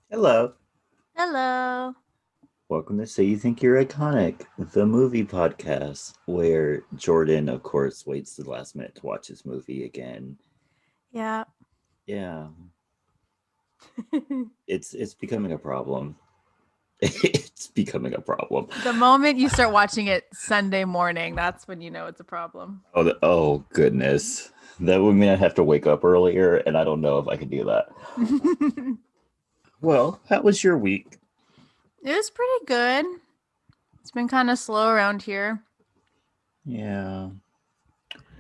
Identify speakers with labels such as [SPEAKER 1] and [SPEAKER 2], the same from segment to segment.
[SPEAKER 1] Hello.
[SPEAKER 2] Hello.
[SPEAKER 1] Welcome to Say You Think You're Iconic, the movie podcast, where Jordan, of course, waits to the last minute to watch his movie again.
[SPEAKER 2] Yeah.
[SPEAKER 1] Yeah, it's becoming a problem. It's becoming a problem.
[SPEAKER 2] The moment you start watching it Sunday morning, that's when you know it's a problem.
[SPEAKER 1] Oh goodness. That would mean I have to wake up earlier, and I don't know if I can do that.
[SPEAKER 2] It
[SPEAKER 1] Well, how was your week?
[SPEAKER 2] was pretty good. It's been kind of slow around here.
[SPEAKER 1] Yeah,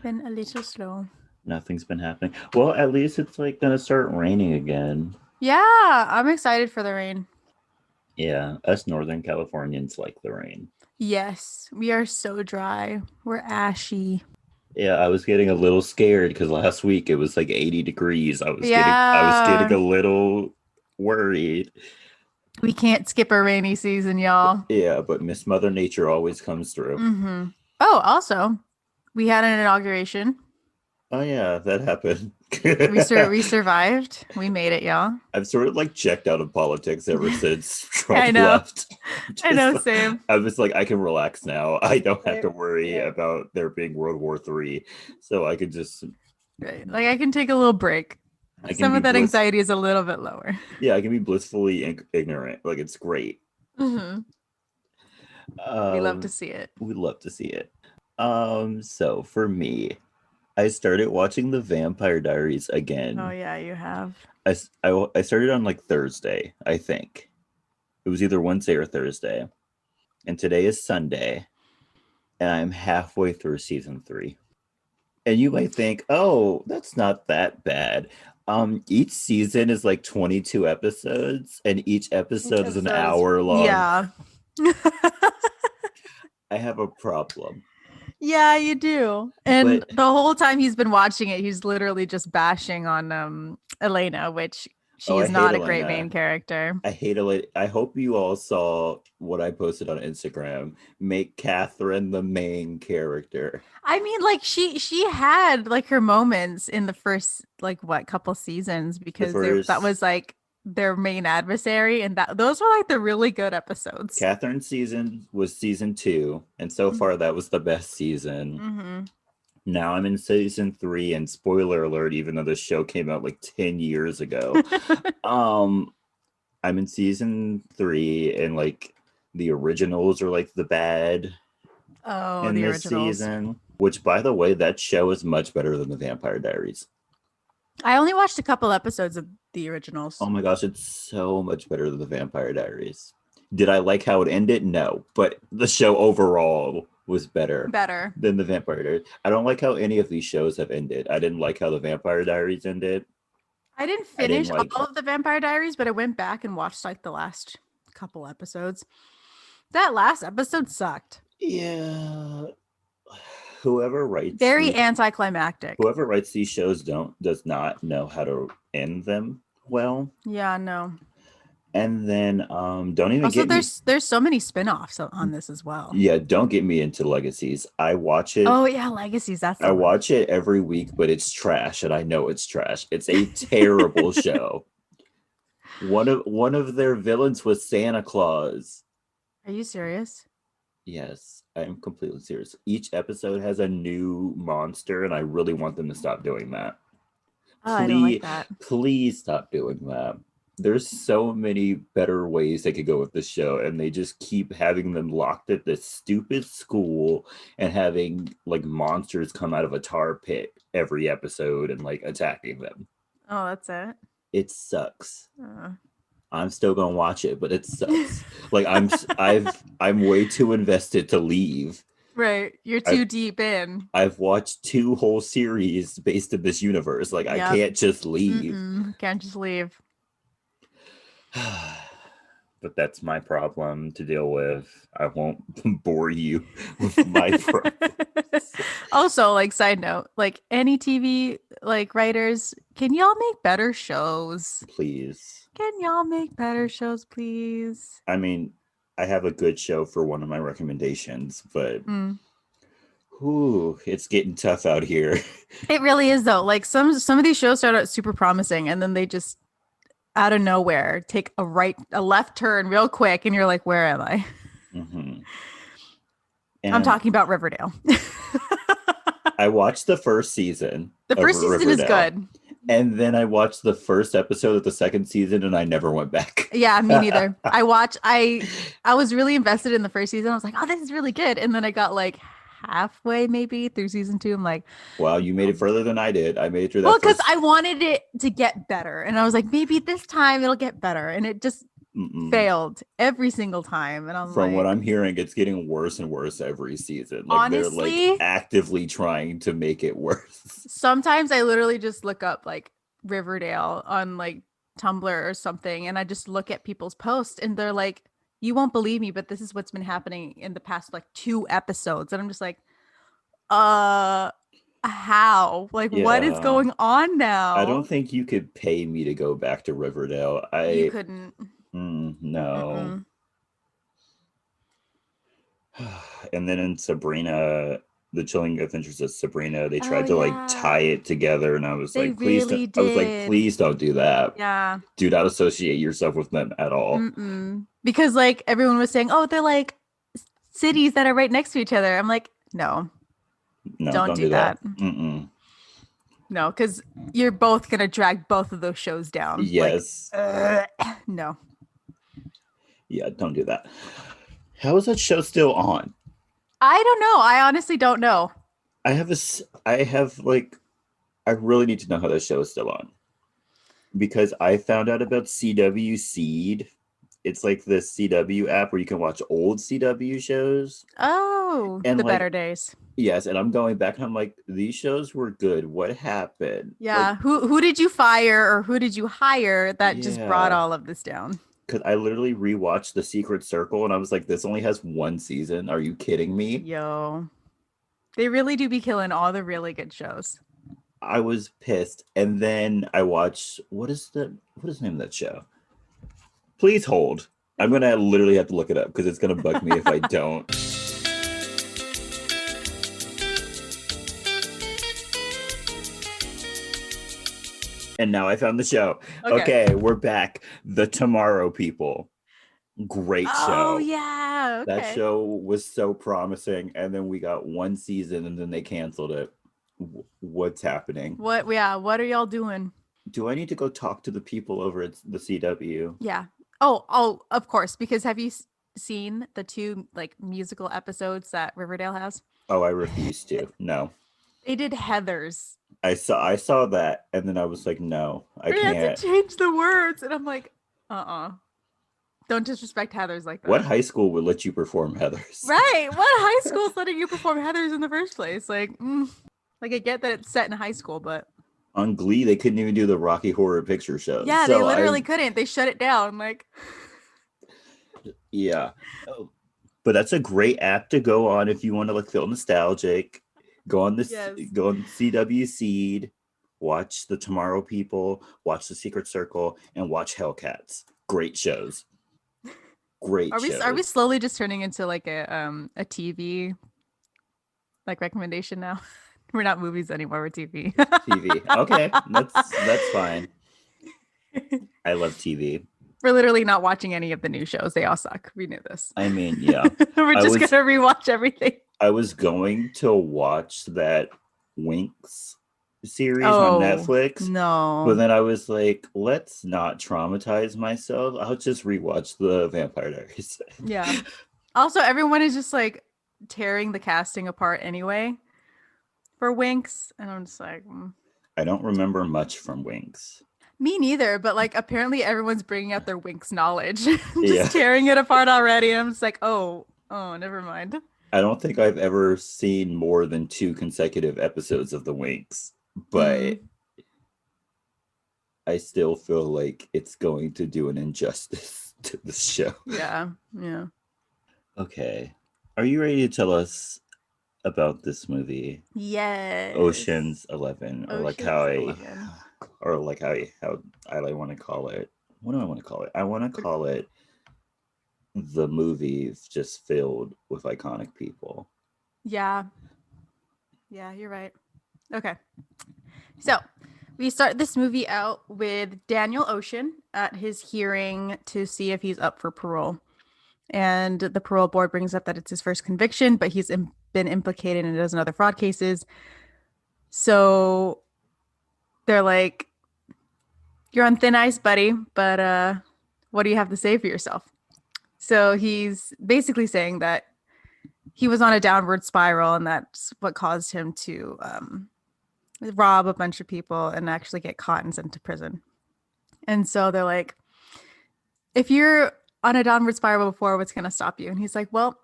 [SPEAKER 2] Been a little slow.
[SPEAKER 1] nothing's been happening. Well, at least it's like gonna start raining again.
[SPEAKER 2] Yeah, I'm excited for the rain.
[SPEAKER 1] Yeah, us Northern Californians like the rain.
[SPEAKER 2] Yes, we are so dry. We're ashy.
[SPEAKER 1] Yeah, I was getting a little scared because last week it was like 80 degrees. I was getting
[SPEAKER 2] Yeah,
[SPEAKER 1] a little worried.
[SPEAKER 2] we can't skip a rainy season, y'all.
[SPEAKER 1] Yeah, but Miss Mother Nature always comes through.
[SPEAKER 2] Oh, also, we had an inauguration.
[SPEAKER 1] Oh yeah, that happened.
[SPEAKER 2] We survived. We made it, y'all.
[SPEAKER 1] I've sort of like checked out of politics ever since
[SPEAKER 2] I
[SPEAKER 1] Trump
[SPEAKER 2] know.
[SPEAKER 1] left.
[SPEAKER 2] I
[SPEAKER 1] Just
[SPEAKER 2] know, same.
[SPEAKER 1] I was like, I can relax now. I don't have to
[SPEAKER 2] Right.
[SPEAKER 1] worry
[SPEAKER 2] Yeah.
[SPEAKER 1] about there being World War III. So I could just
[SPEAKER 2] Right. Like I can take a little break.
[SPEAKER 1] I can
[SPEAKER 2] Some
[SPEAKER 1] be
[SPEAKER 2] of that anxiety is a little bit lower.
[SPEAKER 1] yeah, I can be blissfully ignorant. Like it's great.
[SPEAKER 2] Hmm. We love to
[SPEAKER 1] Um,
[SPEAKER 2] see it.
[SPEAKER 1] we'd love to see it. So for me, I started watching The Vampire Diaries
[SPEAKER 2] Oh
[SPEAKER 1] again.
[SPEAKER 2] yeah, you have.
[SPEAKER 1] I started on like Thursday, I think. It was either Wednesday or Thursday. And today is Sunday, and I'm halfway through season 3. And you might think, oh, that's not that bad. Each season is like 22 episodes, and each
[SPEAKER 2] Each
[SPEAKER 1] episode is an
[SPEAKER 2] episode is
[SPEAKER 1] hour long.
[SPEAKER 2] yeah.
[SPEAKER 1] I have a problem.
[SPEAKER 2] Yeah, you do. And
[SPEAKER 1] But
[SPEAKER 2] the whole time he's been watching it, he's literally just bashing on Elena, which
[SPEAKER 1] oh,
[SPEAKER 2] she
[SPEAKER 1] I
[SPEAKER 2] is
[SPEAKER 1] hate
[SPEAKER 2] not a great main
[SPEAKER 1] Elena.
[SPEAKER 2] character.
[SPEAKER 1] I hate it. I hope you all saw what I posted on Instagram. Make Catherine the main character.
[SPEAKER 2] I mean, like she had like her moments in the first like what couple seasons
[SPEAKER 1] The
[SPEAKER 2] because that
[SPEAKER 1] first
[SPEAKER 2] was like their main adversary and that those were like the really good episodes.
[SPEAKER 1] Catherine season was season 2, and so far that was the best season.
[SPEAKER 2] Mm-hmm.
[SPEAKER 1] Now I'm in season 3, and spoiler alert, even though the show came out like 10 years ago, um, I'm in season 3, and like the originals are like the bad
[SPEAKER 2] Oh,
[SPEAKER 1] in
[SPEAKER 2] the
[SPEAKER 1] this
[SPEAKER 2] originals.
[SPEAKER 1] season. Which, by the way, that show is much better than the Vampire Diaries.
[SPEAKER 2] I only watched a couple episodes of the
[SPEAKER 1] Oh
[SPEAKER 2] originals.
[SPEAKER 1] my gosh, it's so much better than the Vampire Diaries. Did I like how it ended? No, but the show overall was better
[SPEAKER 2] Better.
[SPEAKER 1] than the Vampire Diaries. I don't like how any of these shows have ended. I didn't like how the Vampire Diaries ended.
[SPEAKER 2] I didn't
[SPEAKER 1] I didn't
[SPEAKER 2] finish
[SPEAKER 1] like,
[SPEAKER 2] all of the Vampire Diaries, but I went back and watched like the last couple episodes. That last episode sucked.
[SPEAKER 1] yeah. Whoever writes
[SPEAKER 2] Very
[SPEAKER 1] these,
[SPEAKER 2] anticlimactic.
[SPEAKER 1] whoever writes these shows does not know how to end them well.
[SPEAKER 2] Yeah, no.
[SPEAKER 1] And then don't even
[SPEAKER 2] Also,
[SPEAKER 1] get me
[SPEAKER 2] there's so many spin-offs on this as well.
[SPEAKER 1] yeah, don't get me into legacies.
[SPEAKER 2] Oh yeah, Legacies, that's
[SPEAKER 1] I
[SPEAKER 2] the one.
[SPEAKER 1] watch it every week, but it's trash, and I know it's trash. It's a terrible show. One of their villains was Santa Claus.
[SPEAKER 2] Are you serious?
[SPEAKER 1] Yes, I am completely serious. Each episode has a new monster, and I really want them to stop doing that.
[SPEAKER 2] Oh, I don't like
[SPEAKER 1] Please,
[SPEAKER 2] that.
[SPEAKER 1] please stop doing that. There's so many better ways they could go with this show, and they just keep having them locked at this stupid school and having like monsters come out of a tar pit every episode and like attacking them.
[SPEAKER 2] Oh, that's it.
[SPEAKER 1] It sucks.
[SPEAKER 2] Uh.
[SPEAKER 1] I'm still gonna watch it, but it sucks. Like I'm way too invested to leave.
[SPEAKER 2] Right. You're
[SPEAKER 1] I've
[SPEAKER 2] too deep in.
[SPEAKER 1] I've watched 2 whole series based in this universe. Like I
[SPEAKER 2] Yep.
[SPEAKER 1] can't just leave.
[SPEAKER 2] Mm-mm. Can't just leave.
[SPEAKER 1] But that's my problem to deal with. I won't bore you with my problems.
[SPEAKER 2] Also, like side note, like any TV like writers, can y'all make better shows?
[SPEAKER 1] Please.
[SPEAKER 2] Can y'all make better shows, please?
[SPEAKER 1] I mean, I have a good show for one of my recommendations, but
[SPEAKER 2] Mm.
[SPEAKER 1] whew, it's getting tough out here.
[SPEAKER 2] It really is though. Like some of these shows start out super promising and then they just out of nowhere take a left turn real quick, and you're like, where am I?
[SPEAKER 1] Mm-hmm.
[SPEAKER 2] I'm
[SPEAKER 1] And
[SPEAKER 2] talking about Riverdale.
[SPEAKER 1] I watched the first season
[SPEAKER 2] The
[SPEAKER 1] of
[SPEAKER 2] first season is
[SPEAKER 1] Riverdale,
[SPEAKER 2] good.
[SPEAKER 1] and then I watched the first episode of the second season, and I never went back.
[SPEAKER 2] Yeah, me neither. I was really invested in the first season. I was like, oh, this is really good. And then I got like halfway maybe through season 2. I'm like,
[SPEAKER 1] Wow, you made it further than I did. I made it through
[SPEAKER 2] well,
[SPEAKER 1] that
[SPEAKER 2] because
[SPEAKER 1] first.
[SPEAKER 2] I wanted it to get better. And I was like, maybe this time it'll get better. And it just
[SPEAKER 1] Mm-mm.
[SPEAKER 2] failed every single time. And I'm
[SPEAKER 1] From what
[SPEAKER 2] like,
[SPEAKER 1] I'm hearing, it's getting worse and worse every season. Like they're like
[SPEAKER 2] honestly,
[SPEAKER 1] actively trying to make it worse.
[SPEAKER 2] sometimes I literally just look up like Riverdale on like Tumblr or something, and I just look at people's posts, and they're like, you won't believe me, but this is what's been happening in the past like 2 episodes. And I'm just like, uh, how? Like, what is
[SPEAKER 1] Yeah.
[SPEAKER 2] going on
[SPEAKER 1] I don't
[SPEAKER 2] now?
[SPEAKER 1] think you could pay me to go back to Riverdale.
[SPEAKER 2] You couldn't.
[SPEAKER 1] No.
[SPEAKER 2] Mm-mm.
[SPEAKER 1] And then in Sabrina, the Chilling Adventures of Sabrina, they
[SPEAKER 2] Oh
[SPEAKER 1] tried to like tie
[SPEAKER 2] yeah,
[SPEAKER 1] it together, and I was
[SPEAKER 2] they
[SPEAKER 1] like, please don't.
[SPEAKER 2] really
[SPEAKER 1] I was like,
[SPEAKER 2] did.
[SPEAKER 1] please don't do that.
[SPEAKER 2] Yeah.
[SPEAKER 1] Do not associate yourself with them at all.
[SPEAKER 2] Mm-mm. Because like everyone was saying, oh, they're like cities that are right next to each other. I'm like, no,
[SPEAKER 1] No,
[SPEAKER 2] don't
[SPEAKER 1] don't
[SPEAKER 2] do
[SPEAKER 1] do that.
[SPEAKER 2] that.
[SPEAKER 1] Mm-mm.
[SPEAKER 2] No, because you're both gonna drag both of those shows down. Like,
[SPEAKER 1] Yes.
[SPEAKER 2] no.
[SPEAKER 1] Yeah, don't do that. How is that show still on?
[SPEAKER 2] I don't know. I honestly don't know.
[SPEAKER 1] I have like, I really need to know how that show is still on because I found out about CW Seed. It's like the CW app where you can watch old CW shows.
[SPEAKER 2] Oh,
[SPEAKER 1] And
[SPEAKER 2] the better
[SPEAKER 1] like,
[SPEAKER 2] days.
[SPEAKER 1] yes, and I'm going back and I'm like, these shows were good. What happened? Like,
[SPEAKER 2] Yeah. Who did you fire or who did you hire that just brought
[SPEAKER 1] yeah,
[SPEAKER 2] all of this down?
[SPEAKER 1] because I literally rewatched The Secret Circle and I was like, this only has one season. Are you kidding me?
[SPEAKER 2] Yo. They really do be killing all the really good shows.
[SPEAKER 1] I was pissed. And then I watched what is the name of that show? Please hold. I'm gonna literally have to look it up because it's gonna bug me if I don't. And now I found the show.
[SPEAKER 2] Okay.
[SPEAKER 1] Okay, we're back. The Tomorrow People. Great
[SPEAKER 2] Oh
[SPEAKER 1] show.
[SPEAKER 2] yeah.
[SPEAKER 1] That
[SPEAKER 2] Okay.
[SPEAKER 1] show was so promising, and then we got one season, and then they canceled it. What's happening?
[SPEAKER 2] What are y'all doing?
[SPEAKER 1] Do I need to go talk to the people over at the CW?
[SPEAKER 2] Yeah. Oh, of course, because have you seen the 2 like musical episodes that Riverdale has?
[SPEAKER 1] Oh, I refuse to. No.
[SPEAKER 2] They did Heathers.
[SPEAKER 1] I saw that, and then I was like, no, I
[SPEAKER 2] They had to
[SPEAKER 1] can't.
[SPEAKER 2] change the words, and I'm like, uh-uh. Don't disrespect Heathers like
[SPEAKER 1] What
[SPEAKER 2] that.
[SPEAKER 1] high school would let you perform Heather's?
[SPEAKER 2] Right. What high school's letting you perform Heathers in the first place? Like I get that it's set in high school, but
[SPEAKER 1] On Glee, they couldn't even do the Rocky Horror Picture Show.
[SPEAKER 2] yeah, they
[SPEAKER 1] So
[SPEAKER 2] literally couldn't. They shut it down. Like,
[SPEAKER 1] yeah. Oh, but that's a great app to go on if you want to like feel nostalgic. Go on this,
[SPEAKER 2] yes.
[SPEAKER 1] go on CW Seed, watch The Tomorrow People, watch The Secret Circle, and watch Hellcats. Great shows. Great
[SPEAKER 2] Are we
[SPEAKER 1] shows.
[SPEAKER 2] slowly just turning into like a TV like recommendation now? We're not movies anymore, we're TV.
[SPEAKER 1] TV. Okay, that's fine. I love TV.
[SPEAKER 2] We're literally not watching any of the new shows. They all suck. We knew this.
[SPEAKER 1] I mean, yeah.
[SPEAKER 2] We're
[SPEAKER 1] I
[SPEAKER 2] just
[SPEAKER 1] was
[SPEAKER 2] gonna rewatch everything.
[SPEAKER 1] I was going to watch that Winx series on
[SPEAKER 2] Oh
[SPEAKER 1] Netflix, but
[SPEAKER 2] no.
[SPEAKER 1] then I was like, let's not traumatize myself. I'll just rewatch the Vampire Diaries.
[SPEAKER 2] Yeah. Also, everyone is just like tearing the casting apart anyway for Winx, and I'm just like,
[SPEAKER 1] I don't remember much from Winx.
[SPEAKER 2] me neither. But like, apparently, everyone's bringing out their Winx knowledge,
[SPEAKER 1] Yeah.
[SPEAKER 2] just tearing it apart already. I'm just like, oh, never mind.
[SPEAKER 1] I don't think I've ever seen more than 2 consecutive episodes of the Winx, but
[SPEAKER 2] Mm,
[SPEAKER 1] I still feel like it's going to do an injustice to the show.
[SPEAKER 2] yeah, yeah.
[SPEAKER 1] Okay. Are you ready to tell us about this movie?
[SPEAKER 2] Yes.
[SPEAKER 1] Ocean's 11, or like
[SPEAKER 2] Ocean's 11.
[SPEAKER 1] how I want to call it. What do I want to call it? I want to call it the movies just filled with iconic people.
[SPEAKER 2] Yeah. Yeah, you're right. Okay. So We start this movie out with Daniel Ocean at his hearing to see if he's up for parole. And the parole board brings up that it's his first conviction, but he's been implicated in a dozen other fraud cases. So they're like, you're on thin ice, buddy, but what do you have to say for yourself? So he's basically saying that he was on a downward spiral, and that's what caused him to rob a bunch of people and actually get caught and sent to prison. And so they're like, if you're on a downward spiral before, what's going to stop you? And he's like, well,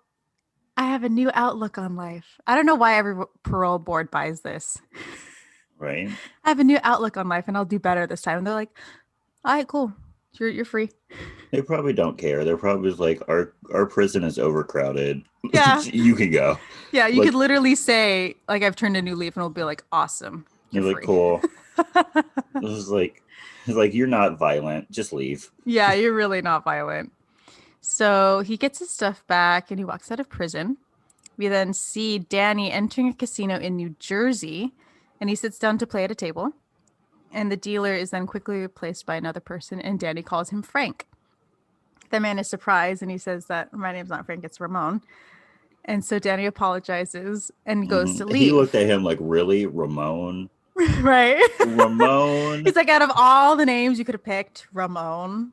[SPEAKER 2] I have a new outlook on life. I don't know why every parole board buys this.
[SPEAKER 1] Right.
[SPEAKER 2] I have a new outlook on life and I'll do better this time. And they're like, all right, cool. You're free.
[SPEAKER 1] They probably don't care. They're probably like, our prison is overcrowded.
[SPEAKER 2] Yeah.
[SPEAKER 1] You can go.
[SPEAKER 2] Yeah, you
[SPEAKER 1] Like-
[SPEAKER 2] could literally say, like, I've turned a new leaf, and it'll be like, awesome.
[SPEAKER 1] You're like,
[SPEAKER 2] free.
[SPEAKER 1] cool. This is like, it's like, you're not violent. Just leave.
[SPEAKER 2] Yeah, you're really not violent. So he gets his stuff back and he walks out of prison. We then see Danny entering a casino in New Jersey, and he sits down to play at a table. And the dealer is then quickly replaced by another person, and Danny calls him Frank. The man is surprised, and he says that my name's not Frank, it's Ramon. And so Danny apologizes and goes to leave.
[SPEAKER 1] He looked at him like, really? Ramon?
[SPEAKER 2] Right.
[SPEAKER 1] Ramon?
[SPEAKER 2] He's like, out of all the names you could have picked, Ramon.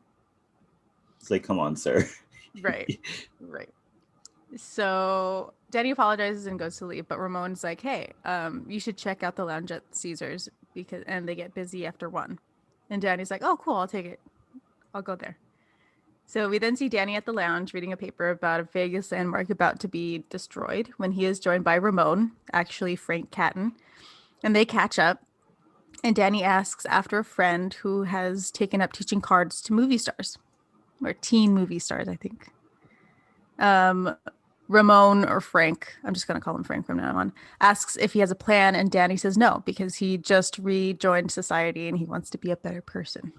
[SPEAKER 1] It's like, come on, sir.
[SPEAKER 2] Right. Right. So Danny apologizes and goes to leave, but Ramon's like, hey, you should check out the lounge at Caesars and they get busy after 1. And Danny's like, oh, cool, I'll take it. I'll go there. So we then see Danny at the lounge reading a paper about a Vegas landmark about to be destroyed when he is joined by Ramon, actually Frank Catton, and they catch up. And Danny asks after a friend who has taken up teaching cards to movie stars, or teen movie stars, I think. Ramon, or Frank, I'm just going to call him Frank from now on, asks if he has a plan, and Danny says no, because he just rejoined society and he wants to be a better person.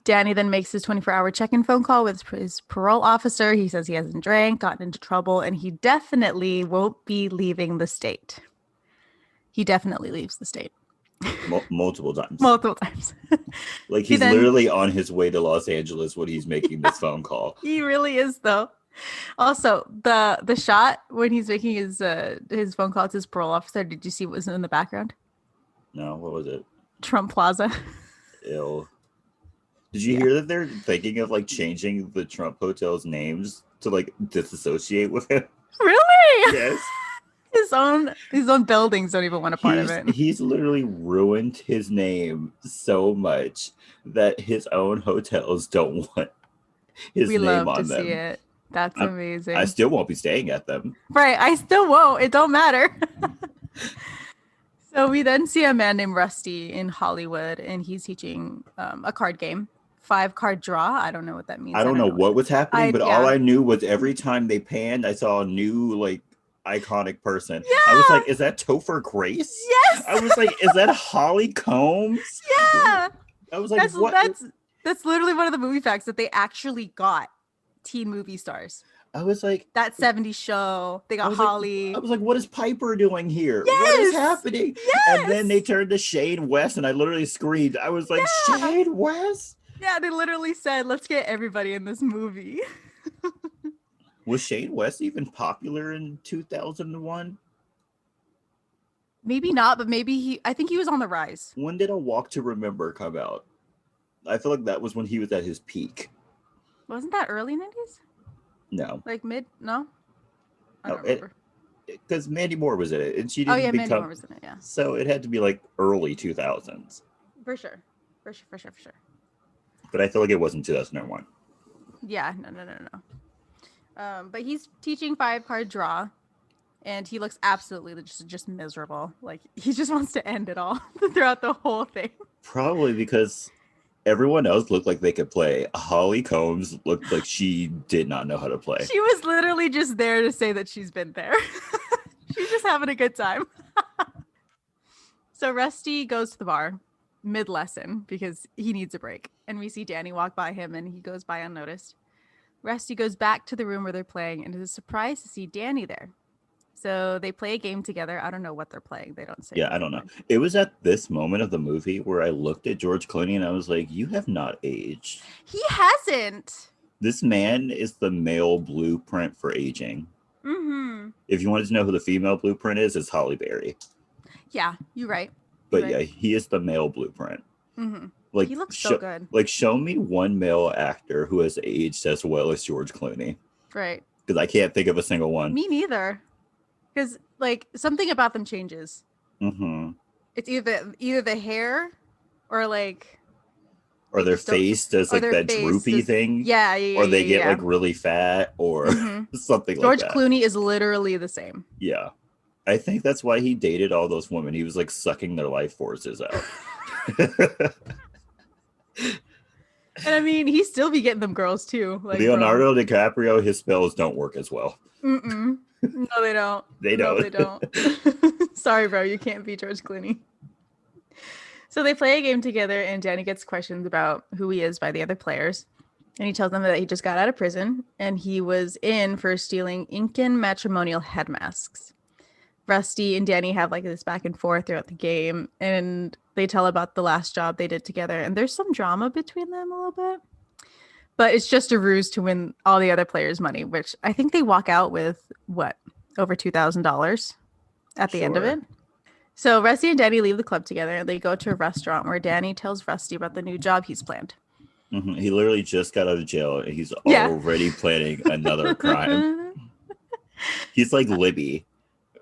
[SPEAKER 2] Danny then makes his 24-hour check-in phone call with his parole officer. He says he hasn't drank, gotten into trouble, and he definitely won't be leaving the state. He definitely leaves the state.
[SPEAKER 1] Multiple times.
[SPEAKER 2] Multiple times.
[SPEAKER 1] Like, he's literally on his way to Los Angeles when he's making this phone call.
[SPEAKER 2] He really is, though. Also, the shot when he's making his phone call to his parole officer, did you see what was in the background?
[SPEAKER 1] No, what was it?
[SPEAKER 2] Trump Plaza.
[SPEAKER 1] Ew. Did you hear that they're thinking of like changing the Trump hotels' names to like disassociate with him?
[SPEAKER 2] Really?
[SPEAKER 1] Yes.
[SPEAKER 2] His own buildings don't even want a part of it.
[SPEAKER 1] He's literally ruined his name so much that his own hotels don't want his name on them. We love to see it.
[SPEAKER 2] That's amazing.
[SPEAKER 1] I still won't be staying at them.
[SPEAKER 2] Right. I still won't. It don't matter. So we then see a man named Rusty in Hollywood, and he's teaching a card game. 5-card draw. I don't know what that means.
[SPEAKER 1] I don't know what was happening, but all I knew was every time they panned, I saw a new like iconic person.
[SPEAKER 2] Yeah.
[SPEAKER 1] I was like, is that Topher Grace?
[SPEAKER 2] Yes.
[SPEAKER 1] I was like, is that Holly Combs?
[SPEAKER 2] Yeah.
[SPEAKER 1] I was like, what?
[SPEAKER 2] That's literally one of the movie facts, that they actually got teen movie stars.
[SPEAKER 1] I was like,
[SPEAKER 2] that 70s show. They got Holly.
[SPEAKER 1] I was like, what is Piper doing here?
[SPEAKER 2] Yes!
[SPEAKER 1] What is happening?
[SPEAKER 2] Yes!
[SPEAKER 1] And then they turned to Shane West, and I literally screamed. I was like, Shane West?
[SPEAKER 2] Yeah, they literally said, let's get everybody in this movie.
[SPEAKER 1] Was Shane West even popular in 2001?
[SPEAKER 2] Maybe not, but I think he was on the rise.
[SPEAKER 1] When did A Walk to Remember come out? I feel like that was when he was at his peak.
[SPEAKER 2] Wasn't that early 90s?
[SPEAKER 1] No.
[SPEAKER 2] Like mid? No? I don't remember.
[SPEAKER 1] Because Mandy Moore was in it, and she didn't
[SPEAKER 2] Mandy Moore was in it, yeah.
[SPEAKER 1] So it had to be like early 2000s.
[SPEAKER 2] For sure.
[SPEAKER 1] But I feel like it wasn't 2001.
[SPEAKER 2] Yeah, no. But he's teaching 5-card draw, and he looks absolutely just miserable. Like, he just wants to end it all throughout the whole thing.
[SPEAKER 1] Probably because everyone else looked like they could play. Holly Combs looked like she did not know how to play.
[SPEAKER 2] She was literally just there to say that she's been there. She's just having a good time. So Rusty goes to the bar mid-lesson because he needs a break. And we see Danny walk by him, and he goes by unnoticed. Rusty goes back to the room where they're playing and is surprised to see Danny there. So they play a game together. I don't know what they're playing. They don't say.
[SPEAKER 1] Yeah, I don't know. It was at this moment of the movie where I looked at George Clooney and I was like, you have not aged.
[SPEAKER 2] He hasn't.
[SPEAKER 1] This man is the male blueprint for aging.
[SPEAKER 2] Mm-hmm.
[SPEAKER 1] If you wanted to know who the female blueprint is, it's Halle Berry.
[SPEAKER 2] Yeah, you're right.
[SPEAKER 1] But yeah, he is the male blueprint.
[SPEAKER 2] Mm-hmm.
[SPEAKER 1] Like,
[SPEAKER 2] he looks so good.
[SPEAKER 1] Like, show me one male actor who has aged as well as George Clooney.
[SPEAKER 2] Right.
[SPEAKER 1] Because I can't think of a single one.
[SPEAKER 2] Me neither. Because like something about them changes.
[SPEAKER 1] Mm-hmm.
[SPEAKER 2] It's either the hair or like.
[SPEAKER 1] Or their face does like that droopy thing.
[SPEAKER 2] Yeah.
[SPEAKER 1] Or they get like really fat or something
[SPEAKER 2] George
[SPEAKER 1] like that.
[SPEAKER 2] Clooney is literally the same.
[SPEAKER 1] Yeah. I think that's why he dated all those women. He was like sucking their life forces out.
[SPEAKER 2] And I mean, he still be getting them girls too. Like
[SPEAKER 1] Leonardo DiCaprio, his spells don't work as well.
[SPEAKER 2] Mm-mm. No, they don't.
[SPEAKER 1] They don't.
[SPEAKER 2] No, they don't. Sorry, bro. You can't be George Clooney. So they play a game together, and Danny gets questions about who he is by the other players. And he tells them that he just got out of prison, and he was in for stealing Incan matrimonial head masks. Rusty and Danny have like this back and forth throughout the game, and they tell about the last job they did together. And there's some drama between them a little bit. But it's just a ruse to win all the other players' money, which I think they walk out with, what, over $2,000 at the end of it? So Rusty and Danny leave the club together, and they go to a restaurant where Danny tells Rusty about the new job he's planned.
[SPEAKER 1] Mm-hmm. He literally just got out of jail, and he's already planning another crime. He's like Libby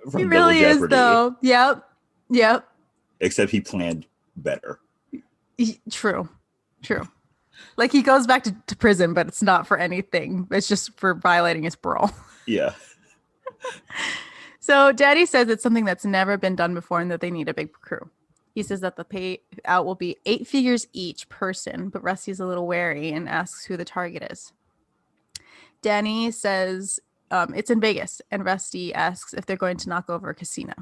[SPEAKER 1] from
[SPEAKER 2] He really
[SPEAKER 1] Double Jeopardy.
[SPEAKER 2] Is, though. Yep.
[SPEAKER 1] Except he planned better.
[SPEAKER 2] True. Like he goes back to prison, but it's not for anything. It's just for violating his parole.
[SPEAKER 1] Yeah.
[SPEAKER 2] So Daddy says it's something that's never been done before and that they need a big crew. He says that the payout will be 8 figures each person, but Rusty's a little wary and asks who the target is. Danny says it's in Vegas, and Rusty asks if they're going to knock over a casino.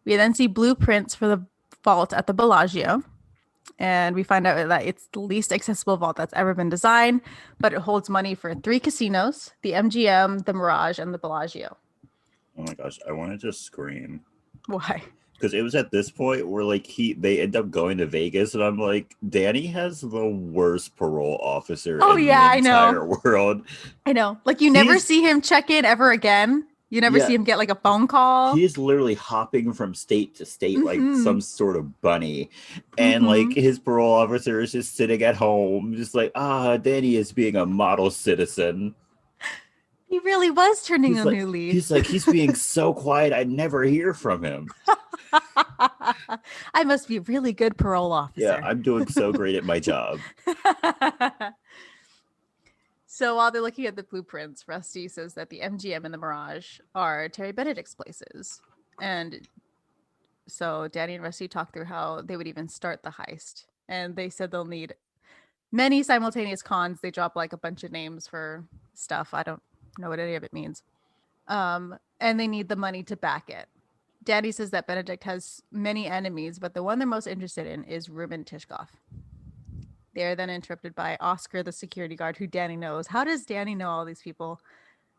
[SPEAKER 2] We then see blueprints for the vault at the Bellagio. And we find out that it's the least accessible vault that's ever been designed, but it holds money for 3 casinos, the MGM, the Mirage, and the Bellagio.
[SPEAKER 1] Oh my gosh, I want to just scream.
[SPEAKER 2] Why?
[SPEAKER 1] Because it was at this point where like they end up going to Vegas, and I'm like, Danny has the worst parole officer in the entire world.
[SPEAKER 2] I know. Like you never see him check in ever again. You never see him get like a phone call.
[SPEAKER 1] He's literally hopping from state to state like some sort of bunny. And like his parole officer is just sitting at home, just like, Danny is being a model citizen.
[SPEAKER 2] He really was turning a new leaf.
[SPEAKER 1] He's like, he's being so quiet, I'd never hear from him.
[SPEAKER 2] I must be a really good parole officer.
[SPEAKER 1] Yeah, I'm doing so great at my job.
[SPEAKER 2] So while they're looking at the blueprints, Rusty says that the MGM and the Mirage are Terry Benedict's places. And so Danny and Rusty talk through how they would even start the heist. And they said they'll need many simultaneous cons. They drop like a bunch of names for stuff. I don't know what any of it means. And they need the money to back it. Danny says that Benedict has many enemies, but the one they're most interested in is Ruben Tishkoff. They are then interrupted by Oscar, the security guard, who Danny knows. How does Danny know all these people?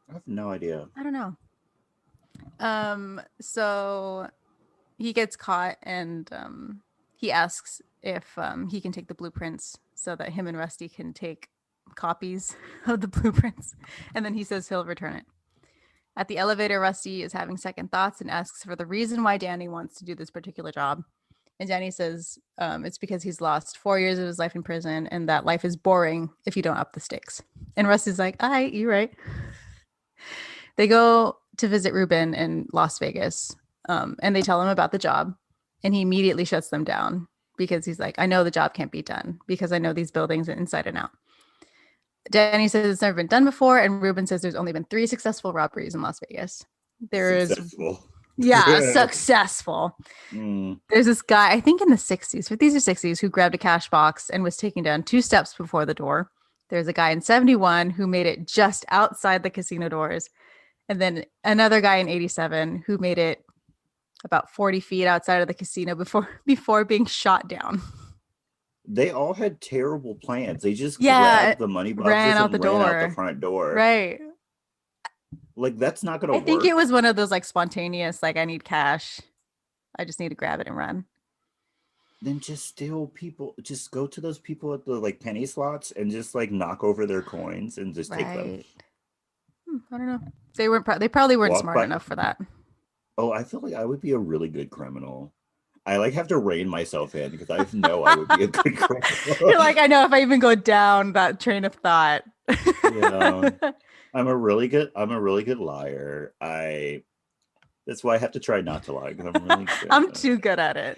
[SPEAKER 1] I have no idea.
[SPEAKER 2] I don't know. So he gets caught, and he asks if he can take the blueprints so that him and Rusty can take copies of the blueprints. And then he says he'll return it. At the elevator, Rusty is having second thoughts and asks for the reason why Danny wants to do this particular job. And Danny says it's because he's lost 4 years of his life in prison and that life is boring if you don't up the stakes. And Rusty's like, all right, you're right. They go to visit Ruben in Las Vegas, and they tell him about the job. And he immediately shuts them down because he's like, I know the job can't be done because I know these buildings inside and out. Danny says it's never been done before. And Ruben says there's only been 3 successful robberies in Las Vegas.
[SPEAKER 1] Successful.
[SPEAKER 2] Successful. There's this guy, I think in the 60s, 50s or 60s, who grabbed a cash box and was taken down 2 steps before the door. There's a guy in 71 who made it just outside the casino doors. And then another guy in 87 who made it about 40 feet outside of the casino before being shot down.
[SPEAKER 1] They all had terrible plans. They just grabbed the money boxes
[SPEAKER 2] ran out
[SPEAKER 1] and ran out the front door.
[SPEAKER 2] Right.
[SPEAKER 1] Like, that's not gonna
[SPEAKER 2] I think it
[SPEAKER 1] work.
[SPEAKER 2] was one of those like spontaneous, like I need cash. I just need to grab it and run.
[SPEAKER 1] Then just steal people. Just go to those people at the like penny slots and just like knock over their coins and just take them.
[SPEAKER 2] Right. I don't know. They probably weren't
[SPEAKER 1] Walk
[SPEAKER 2] smart
[SPEAKER 1] by.
[SPEAKER 2] enough for that.
[SPEAKER 1] Oh, I feel like I would be a really good criminal. I like have to rein myself in because I know I would be a good criminal.
[SPEAKER 2] You're like, I know if I even go down that train of thought.
[SPEAKER 1] Yeah. I'm a really good liar. That's why I have to try not to lie because I'm really good
[SPEAKER 2] I'm
[SPEAKER 1] at it.
[SPEAKER 2] too good at it.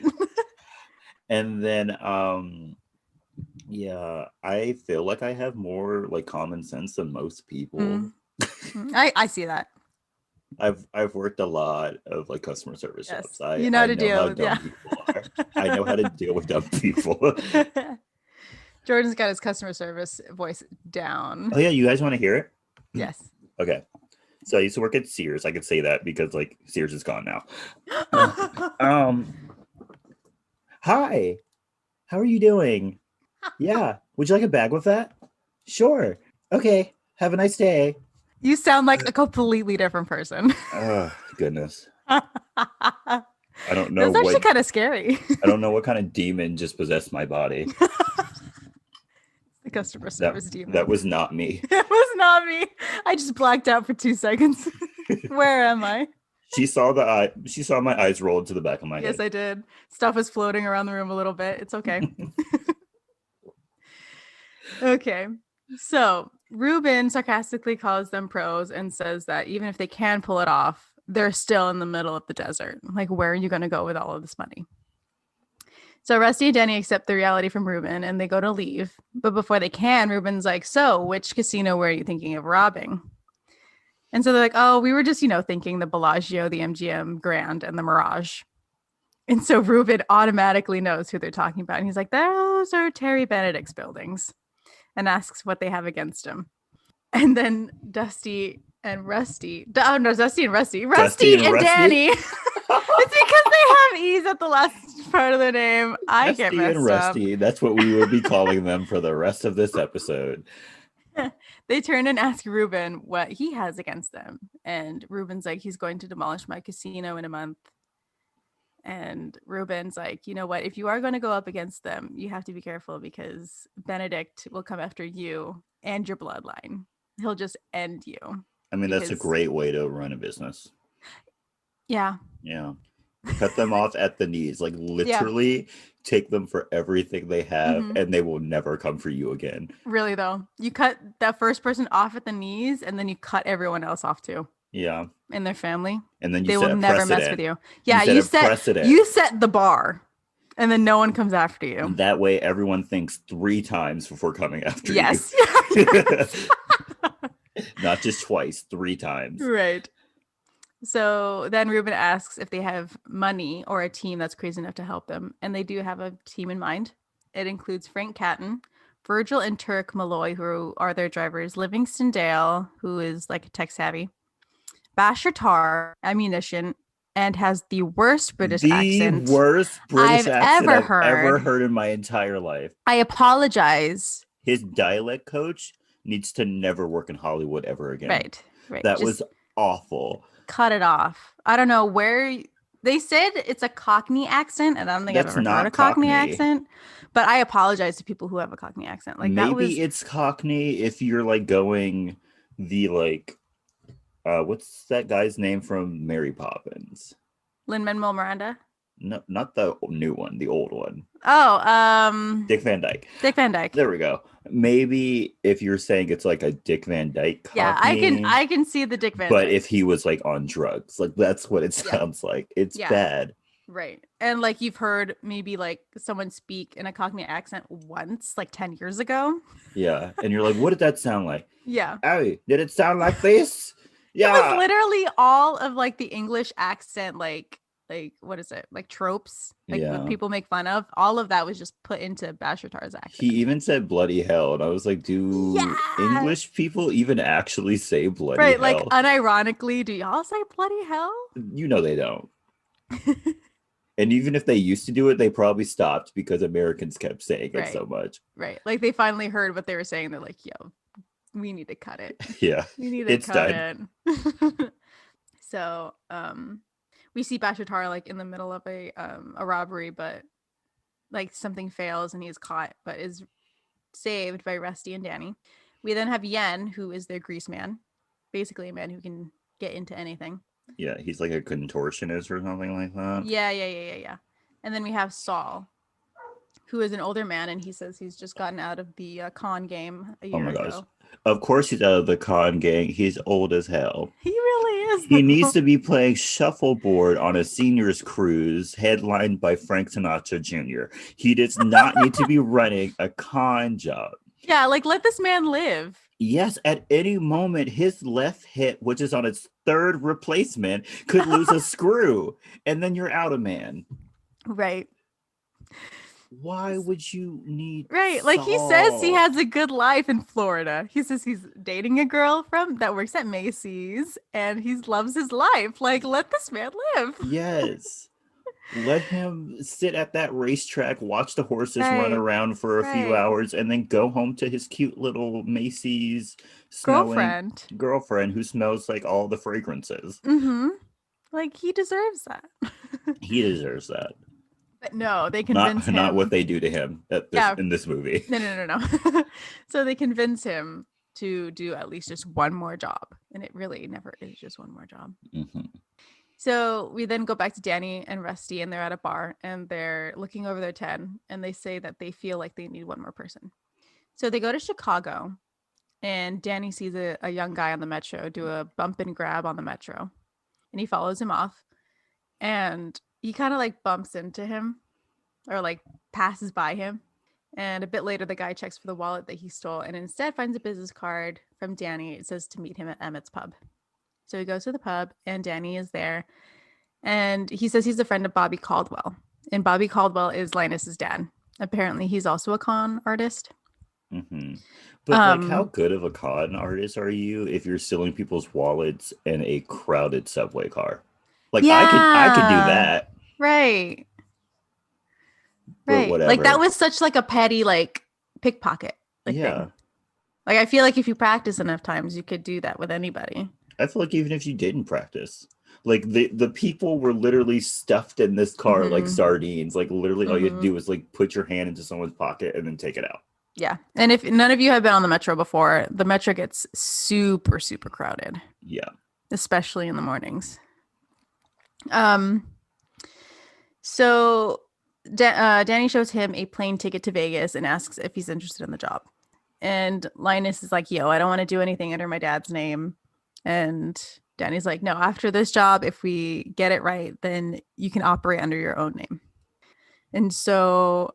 [SPEAKER 1] And then yeah, I feel like I have more like common sense than most people.
[SPEAKER 2] I see that.
[SPEAKER 1] I've worked a lot of like customer service
[SPEAKER 2] Yes.
[SPEAKER 1] jobs.
[SPEAKER 2] You
[SPEAKER 1] I
[SPEAKER 2] know how
[SPEAKER 1] I
[SPEAKER 2] to
[SPEAKER 1] know
[SPEAKER 2] deal
[SPEAKER 1] how
[SPEAKER 2] with,
[SPEAKER 1] dumb
[SPEAKER 2] yeah.
[SPEAKER 1] people are. I know how to deal with dumb people.
[SPEAKER 2] Jordan's got his customer service voice down.
[SPEAKER 1] Oh yeah, you guys want to hear it?
[SPEAKER 2] Yes.
[SPEAKER 1] Okay. So I used to work at Sears. I could say that because like Sears is gone now. um Hi. How are you doing? Yeah. Would you like a bag with that? Sure. Okay. Have a nice day.
[SPEAKER 2] You sound like a completely different person.
[SPEAKER 1] Oh, goodness.
[SPEAKER 2] That's
[SPEAKER 1] I don't know
[SPEAKER 2] actually
[SPEAKER 1] what
[SPEAKER 2] kind of scary.
[SPEAKER 1] I don't know what kind of demon just possessed my body.
[SPEAKER 2] The customer
[SPEAKER 1] That
[SPEAKER 2] service demon.
[SPEAKER 1] that was not me.
[SPEAKER 2] It was not me. I just blacked out for 2 seconds. Where am I?
[SPEAKER 1] She saw my eyes roll to the back of my
[SPEAKER 2] Yes,
[SPEAKER 1] head.
[SPEAKER 2] I did. Stuff was floating around the room a little bit. It's okay. Okay. So Ruben sarcastically calls them pros and says that even if they can pull it off, they're still in the middle of the desert. Like, where are you going to go with all of this money? So Rusty and Denny accept the reality from Ruben and they go to leave. But before they can, Ruben's like, so which casino were you thinking of robbing? And so they're like, oh, we were just, thinking the Bellagio, the MGM Grand, and the Mirage. And so Ruben automatically knows who they're talking about. And he's like, those are Terry Benedict's buildings, and asks what they have against him. And then Dusty and Rusty. Oh, no, Dusty and Rusty. Rusty and
[SPEAKER 1] Rusty?
[SPEAKER 2] Danny. It's because they have E's at the last part of the name. I get
[SPEAKER 1] Dusty
[SPEAKER 2] messed
[SPEAKER 1] and Rusty. That's what we will be calling them for the rest of this episode.
[SPEAKER 2] They turn and ask Ruben what he has against them. And Ruben's like, he's going to demolish my casino in a month. And Ruben's like, you know what? If you are going to go up against them, you have to be careful because Benedict will come after you and your bloodline. He'll just end you.
[SPEAKER 1] I mean, that's a great way to run a business.
[SPEAKER 2] Yeah.
[SPEAKER 1] Yeah. Cut them off at the knees. Like, literally take them for everything they have, and they will never come for you again.
[SPEAKER 2] Really, though. You cut that first person off at the knees, and then you cut everyone else off, too.
[SPEAKER 1] Yeah.
[SPEAKER 2] In their family.
[SPEAKER 1] And then
[SPEAKER 2] they will never mess with you. Yeah,
[SPEAKER 1] you set
[SPEAKER 2] the bar, and then no one comes after you.
[SPEAKER 1] And that way, everyone thinks 3 times before coming after you.
[SPEAKER 2] Yes.
[SPEAKER 1] Not just twice, 3 times.
[SPEAKER 2] Right. So then Ruben asks if they have money or a team that's crazy enough to help them. And they do have a team in mind. It includes Frank Catton, Virgil and Turk Malloy, who are their drivers, Livingston Dale, who is like tech savvy, Basher Tar, ammunition, and has the worst British accent.
[SPEAKER 1] The worst British accent I've
[SPEAKER 2] heard.
[SPEAKER 1] ever heard in my entire life.
[SPEAKER 2] I apologize.
[SPEAKER 1] His dialect coach needs to never work in Hollywood ever again.
[SPEAKER 2] Right.
[SPEAKER 1] That was awful.
[SPEAKER 2] Cut it off. I don't know where they said it's a Cockney accent, and I don't think I've ever heard a Cockney accent. But I apologize to people who have a Cockney accent. Like
[SPEAKER 1] maybe it's Cockney if you're like going the like what's that guy's name from Mary Poppins?
[SPEAKER 2] Lin-Manuel Miranda?
[SPEAKER 1] No, not the new one, the old one.
[SPEAKER 2] Oh,
[SPEAKER 1] Dick Van Dyke.
[SPEAKER 2] Dick Van Dyke.
[SPEAKER 1] There we go. Maybe if you're saying it's like a Dick Van Dyke Cockney,
[SPEAKER 2] yeah, I can see the Dick Van
[SPEAKER 1] Dyke. But
[SPEAKER 2] if
[SPEAKER 1] he was like on drugs, like that's what it sounds like. It's bad.
[SPEAKER 2] Right. And like you've heard maybe like someone speak in a Cockney accent once, like 10 years ago.
[SPEAKER 1] Yeah. And you're like, what did that sound like?
[SPEAKER 2] Yeah.
[SPEAKER 1] Hey, did it sound like this? Yeah.
[SPEAKER 2] It was literally all of like the English accent, like what is it? Like tropes, like what people make fun of. All of that was just put into Bashartar's accent.
[SPEAKER 1] He even said bloody hell. And I was like, do English people even actually say bloody hell? Right.
[SPEAKER 2] Like unironically, do y'all say bloody hell?
[SPEAKER 1] You know, they don't. And even if they used to do it, they probably stopped because Americans kept saying it so much.
[SPEAKER 2] Right. Like they finally heard what they were saying. They're like, yo, we need to cut it.
[SPEAKER 1] Yeah,
[SPEAKER 2] We need to
[SPEAKER 1] it's
[SPEAKER 2] cut
[SPEAKER 1] done.
[SPEAKER 2] it. So we see Bashar like in the middle of a robbery, but like something fails and he's caught, but is saved by Rusty and Danny. We then have Yen, who is their grease man, basically a man who can get into anything.
[SPEAKER 1] Yeah, he's like a contortionist or something like that.
[SPEAKER 2] Yeah. And then we have Saul, who is an older man, and he says he's just gotten out of the con game a
[SPEAKER 1] Oh
[SPEAKER 2] year
[SPEAKER 1] my gosh.
[SPEAKER 2] ago.
[SPEAKER 1] Of course he's out of the con gang. He's old as hell.
[SPEAKER 2] He really is.
[SPEAKER 1] He needs to be playing shuffleboard on a seniors cruise headlined by Frank Sinatra Jr. He does not need to be running a con job.
[SPEAKER 2] Yeah, like let this man live.
[SPEAKER 1] Yes, at any moment, his left hip, which is on its third replacement, could lose a screw, and then you're out of man.
[SPEAKER 2] Right.
[SPEAKER 1] Why would you need
[SPEAKER 2] Right. Like he
[SPEAKER 1] Saul?
[SPEAKER 2] says he has a good life in Florida. He says he's dating a girl that works at Macy's and he loves his life. Like, let this man live.
[SPEAKER 1] Yes. Let him sit at that racetrack, watch the horses run around for a few hours, and then go home to his cute little Macy's girlfriend who smells like all the fragrances.
[SPEAKER 2] Mm-hmm. Like, he deserves that.
[SPEAKER 1] He deserves that.
[SPEAKER 2] But no, they convince him.
[SPEAKER 1] Not what they do to him in this movie.
[SPEAKER 2] No. So they convince him to do at least just one more job. And it really never is just one more job.
[SPEAKER 1] Mm-hmm.
[SPEAKER 2] So we then go back to Danny and Rusty, and they're at a bar and they're looking over their 10 and they say that they feel like they need one more person. So they go to Chicago and Danny sees a young guy on the metro do a bump and grab on the metro and he follows him off and he kind of like bumps into him or like passes by him. And a bit later, the guy checks for the wallet that he stole and instead finds a business card from Danny. It says to meet him at Emmett's pub. So he goes to the pub and Danny is there. And he says he's a friend of Bobby Caldwell. And Bobby Caldwell is Linus's dad. Apparently, he's also a con artist.
[SPEAKER 1] Mm-hmm. But like, how good of a con artist are you if you're stealing people's wallets in a crowded subway car? Like, I could do that.
[SPEAKER 2] Right.
[SPEAKER 1] But whatever.
[SPEAKER 2] Like, that was such like a petty, like, pickpocket. Thing. Like, I feel like if you practice enough times, you could do that with anybody.
[SPEAKER 1] I feel like even if you didn't practice, like the people were literally stuffed in this car like sardines. Like literally all you had to do was like put your hand into someone's pocket and then take it out.
[SPEAKER 2] Yeah. And if none of you have been on the metro before, the metro gets super, super crowded.
[SPEAKER 1] Yeah.
[SPEAKER 2] Especially in the mornings. So Danny shows him a plane ticket to Vegas and asks if he's interested in the job. And Linus is like, yo, I don't want to do anything under my dad's name. And Danny's like, no, after this job, if we get it right, then you can operate under your own name. And so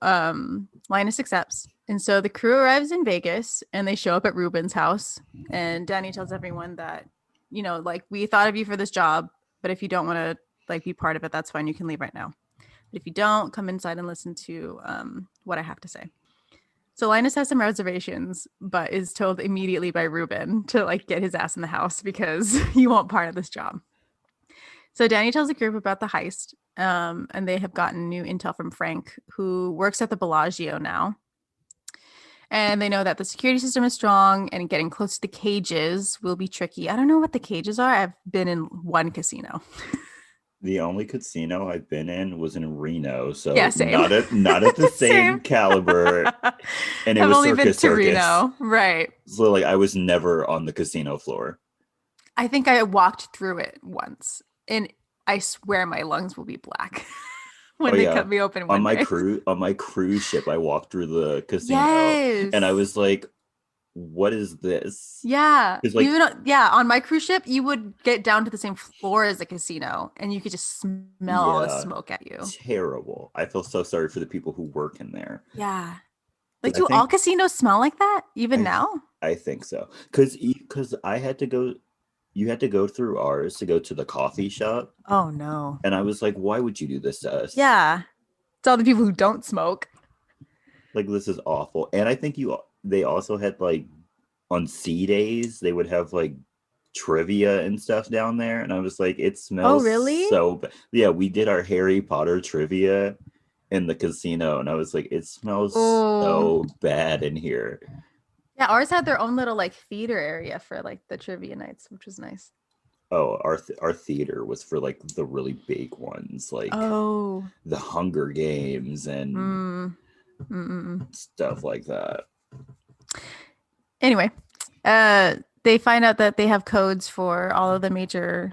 [SPEAKER 2] Linus accepts. And so the crew arrives in Vegas and they show up at Ruben's house. And Danny tells everyone that, you know, like, we thought of you for this job, but if you don't want to like be part of it, that's fine. You can leave right now. But if you don't, come inside and listen to what I have to say. So Linus has some reservations, but is told immediately by Ruben to like get his ass in the house because he won't part of this job. So Danny tells the group about the heist, and they have gotten new intel from Frank, who works at the Bellagio now. And they know that the security system is strong and getting close to the cages will be tricky. I don't know what the cages are. I've been in one casino.
[SPEAKER 1] The only casino I've been in was in Reno, so
[SPEAKER 2] yeah, same.
[SPEAKER 1] not at the same caliber. And it was
[SPEAKER 2] only
[SPEAKER 1] Circus
[SPEAKER 2] been to Reno, right?
[SPEAKER 1] So like I was never on the casino floor.
[SPEAKER 2] I think I walked through it once, and I swear my lungs will be black when they cut me open.
[SPEAKER 1] On my cruise ship, I walked through the casino,
[SPEAKER 2] yes.
[SPEAKER 1] And I was like, what is this?
[SPEAKER 2] Yeah.
[SPEAKER 1] Like,
[SPEAKER 2] even on my cruise ship, you would get down to the same floor as the casino and you could just smell all the smoke at you.
[SPEAKER 1] Terrible. I feel so sorry for the people who work in there.
[SPEAKER 2] Yeah. Like, do all casinos smell like that even now?
[SPEAKER 1] I think so. Because I had to go, you had to go through ours to go to the coffee shop.
[SPEAKER 2] Oh, no.
[SPEAKER 1] And I was like, why would you do this to us?
[SPEAKER 2] Yeah. It's all the people who don't smoke.
[SPEAKER 1] Like, this is awful. And I think they also had like on C days they would have like trivia and stuff down there, and I was like, it smells so bad. Yeah, we did our Harry Potter trivia in the casino, and I was like, it smells so bad in here.
[SPEAKER 2] Yeah, ours had their own little like theater area for like the trivia nights, which was nice.
[SPEAKER 1] Oh, our theater was for like the really big ones, like
[SPEAKER 2] Oh.
[SPEAKER 1] the Hunger Games and
[SPEAKER 2] Mm. Mm-mm.
[SPEAKER 1] stuff like that.
[SPEAKER 2] Anyway, they find out that they have codes for all of the major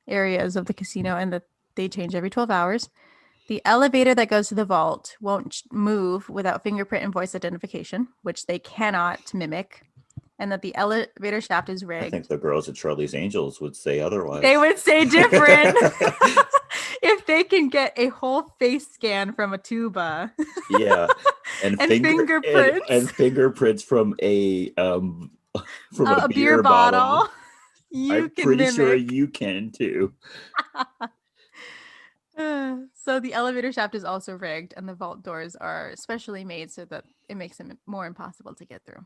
[SPEAKER 2] areas of the casino and that they change every 12 hours. The elevator that goes to the vault won't move without fingerprint and voice identification, which they cannot mimic, and that the elevator shaft is
[SPEAKER 1] I think
[SPEAKER 2] rigged.
[SPEAKER 1] the girls at Charlie's Angels would say
[SPEAKER 2] They
[SPEAKER 1] otherwise.
[SPEAKER 2] would say different. If they can get a whole face scan from a tuba
[SPEAKER 1] Yeah,
[SPEAKER 2] and
[SPEAKER 1] and
[SPEAKER 2] fingerprints,
[SPEAKER 1] fingerprints from a
[SPEAKER 2] a beer
[SPEAKER 1] beer bottle.
[SPEAKER 2] bottle, you
[SPEAKER 1] I'm
[SPEAKER 2] can
[SPEAKER 1] pretty sure
[SPEAKER 2] mimic.
[SPEAKER 1] you can too.
[SPEAKER 2] So the elevator shaft is also rigged, and the vault doors are specially made so that it makes them more impossible to get through.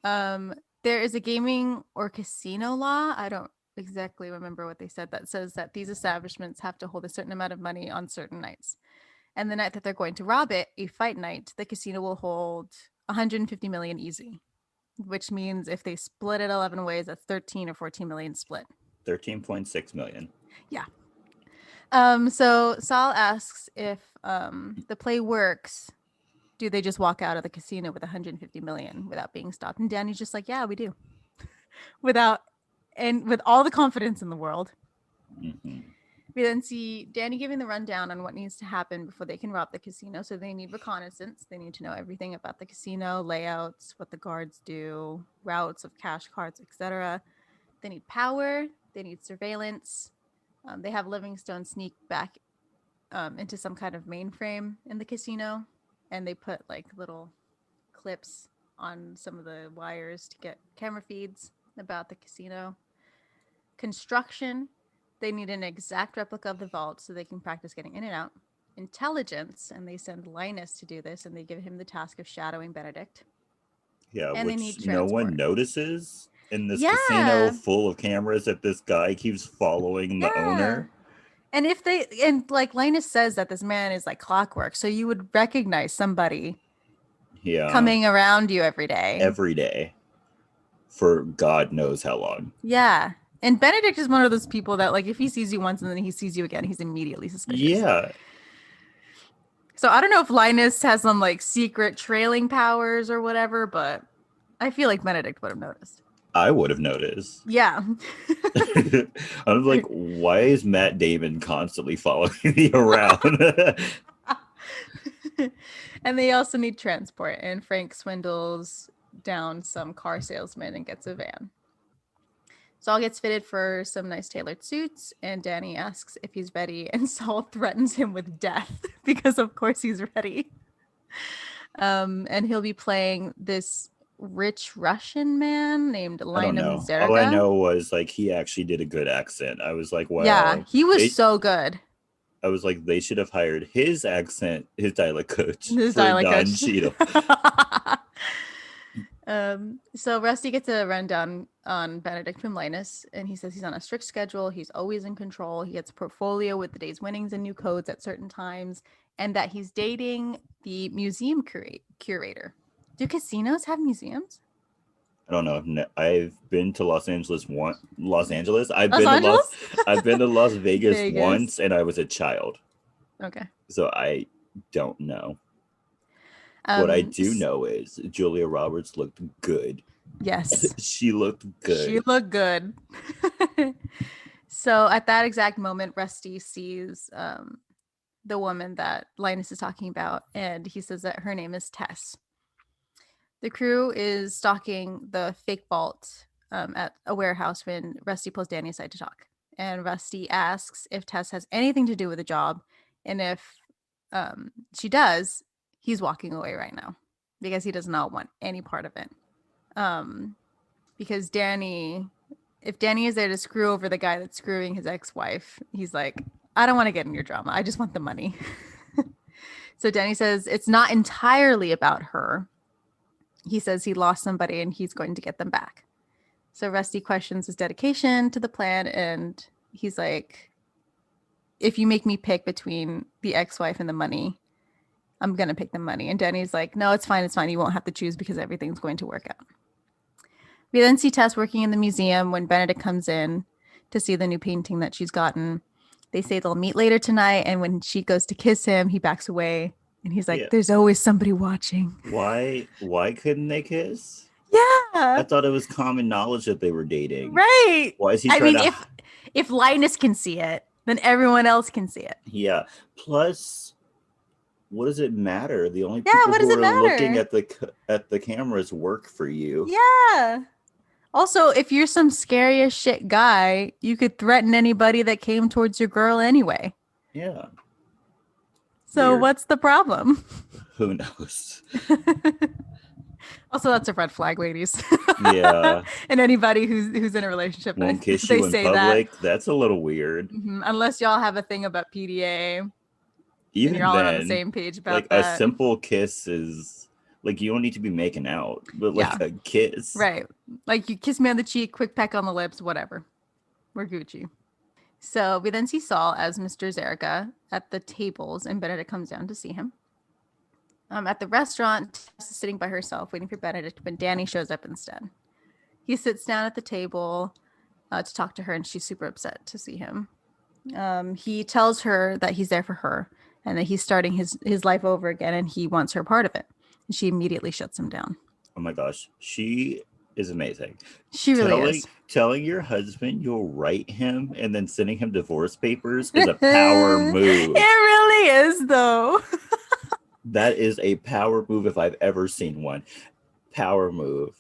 [SPEAKER 2] There is a gaming or casino law. I don't exactly remember what they said that says that these establishments have to hold a certain amount of money on certain nights. And the night that they're going to rob it, a fight night, the casino will hold 150 million easy, which means if they split it 11 ways, that's 13 or 14 million split.
[SPEAKER 1] 13.6 million.
[SPEAKER 2] Yeah. So Saul asks if the play works, do they just walk out of the casino with 150 million without being stopped? And Danny's just like, yeah, we do. With all the confidence in the world.
[SPEAKER 1] Mm-hmm.
[SPEAKER 2] We then see Danny giving the rundown on what needs to happen before they can rob the casino. So they need reconnaissance. They need to know everything about the casino, layouts, what the guards do, routes of cash cards, etc. They need power. They need surveillance. They have Livingstone sneak back into some kind of mainframe in the casino, and they put like little clips on some of the wires to get camera feeds about the casino. Construction, they need an exact replica of the vault so they can practice getting in and out. Intelligence, and they send Linus to do this, and they give him the task of shadowing Benedict.
[SPEAKER 1] Yeah,
[SPEAKER 2] And they need
[SPEAKER 1] which no one
[SPEAKER 2] transport.
[SPEAKER 1] notices in this casino
[SPEAKER 2] Yeah,
[SPEAKER 1] full of cameras that this guy keeps following the
[SPEAKER 2] yeah.
[SPEAKER 1] owner.
[SPEAKER 2] And if they and like Linus says that this man is like clockwork, so you would recognize somebody
[SPEAKER 1] Yeah,
[SPEAKER 2] coming around you every day.
[SPEAKER 1] every day for God knows how long.
[SPEAKER 2] Yeah. And Benedict is one of those people that like if he sees you once and then he sees you again, he's immediately suspicious.
[SPEAKER 1] Yeah,
[SPEAKER 2] So I don't know if Linus has some like secret trailing powers or whatever, but I feel like Benedict would have noticed.
[SPEAKER 1] I would have noticed.
[SPEAKER 2] Yeah.
[SPEAKER 1] I'm like, why is Matt Damon constantly following me around?
[SPEAKER 2] And they also need transport, and Frank swindles down some car salesman and gets a van. Saul gets fitted for some nice tailored suits, and Danny asks if he's ready, and Saul threatens him with death because, of course, he's ready. And he'll be playing this rich Russian man named
[SPEAKER 1] I don't
[SPEAKER 2] Lynam
[SPEAKER 1] know. All I
[SPEAKER 2] Zerga.
[SPEAKER 1] know was like he actually did a good accent. I was like,
[SPEAKER 2] Yeah,
[SPEAKER 1] well,
[SPEAKER 2] he was so good.
[SPEAKER 1] I was like, they should have hired his accent, his dialect coach
[SPEAKER 2] His
[SPEAKER 1] for
[SPEAKER 2] dialect
[SPEAKER 1] Don
[SPEAKER 2] coach.
[SPEAKER 1] Cheadle.
[SPEAKER 2] So Rusty gets a rundown on Benedict from Linus, and he says he's on a strict schedule. He's always in control. He gets a portfolio with the day's winnings and new codes at certain times, and that he's dating the museum curator. Do casinos have museums?
[SPEAKER 1] I don't know. I've been to Los Angeles once. Los Angeles.
[SPEAKER 2] Los Angeles?
[SPEAKER 1] I've been to Las Vegas,
[SPEAKER 2] Vegas.
[SPEAKER 1] once, and I was a child,
[SPEAKER 2] Okay.
[SPEAKER 1] so I don't know. What I do know is Julia Roberts looked good.
[SPEAKER 2] Yes.
[SPEAKER 1] She looked good.
[SPEAKER 2] She looked good. So at that exact moment, Rusty sees the woman that Linus is talking about, and he says that her name is Tess. The crew is stalking the fake vault at a warehouse when Rusty pulls Danny aside to talk. And Rusty asks if Tess has anything to do with the job, and if she does, he's walking away right now because he does not want any part of it. Because if Danny is there to screw over the guy that's screwing his ex-wife, he's like, I don't want to get in your drama. I just want the money. So Danny says it's not entirely about her. He says he lost somebody and he's going to get them back. So Rusty questions his dedication to the plan, and he's like, if you make me pick between the ex-wife and the money, I'm going to pick the money. And Danny's like, no, it's fine. It's fine. You won't have to choose because everything's going to work out. We then see Tess working in the museum when Benedict comes in to see the new painting that she's gotten. They say they'll meet later tonight. And when she goes to kiss him, he backs away. And he's like,
[SPEAKER 1] Yeah.
[SPEAKER 2] there's always somebody watching.
[SPEAKER 1] Why couldn't they kiss?
[SPEAKER 2] Yeah.
[SPEAKER 1] I thought it was common knowledge that they were dating.
[SPEAKER 2] Right.
[SPEAKER 1] Why is he
[SPEAKER 2] I
[SPEAKER 1] trying
[SPEAKER 2] mean,
[SPEAKER 1] to
[SPEAKER 2] if Linus can see it, then everyone else can see it.
[SPEAKER 1] Yeah. Plus, what does it matter? The only
[SPEAKER 2] Yeah,
[SPEAKER 1] people
[SPEAKER 2] what does
[SPEAKER 1] who
[SPEAKER 2] it
[SPEAKER 1] are
[SPEAKER 2] matter?
[SPEAKER 1] looking at the cameras work for you.
[SPEAKER 2] Yeah. Also, if you're some scary as shit guy, you could threaten anybody that came towards your girl anyway.
[SPEAKER 1] Yeah.
[SPEAKER 2] So
[SPEAKER 1] Weird.
[SPEAKER 2] what's the problem?
[SPEAKER 1] Who knows?
[SPEAKER 2] Also, that's a red flag, ladies.
[SPEAKER 1] Yeah.
[SPEAKER 2] And anybody who's in a relationship,
[SPEAKER 1] Won't kiss
[SPEAKER 2] they
[SPEAKER 1] you in
[SPEAKER 2] say
[SPEAKER 1] public. That's a little weird.
[SPEAKER 2] that. Unless y'all have a thing about PDA, and
[SPEAKER 1] Even
[SPEAKER 2] you're all
[SPEAKER 1] then,
[SPEAKER 2] on the same page about
[SPEAKER 1] like
[SPEAKER 2] that.
[SPEAKER 1] a simple kiss is like you don't need to be making out, but like
[SPEAKER 2] Yeah.
[SPEAKER 1] a kiss.
[SPEAKER 2] Right. Like you kiss me on the cheek, quick peck on the lips, whatever. We're Gucci. So we then see Saul as Mr. Zerika at the tables, and Benedict comes down to see him. At the restaurant, Tess is sitting by herself waiting for Benedict when Danny shows up instead. He sits down at the table to talk to her, and she's super upset to see him. He tells her that he's there for her and that he's starting his life over again, and he wants her part of it. And she immediately shuts him down.
[SPEAKER 1] Oh my gosh, she is amazing.
[SPEAKER 2] She really is.
[SPEAKER 1] Telling your husband you'll write him and then sending him divorce papers is a power move.
[SPEAKER 2] It really is, though.
[SPEAKER 1] That is a power move if I've ever seen one. Power move.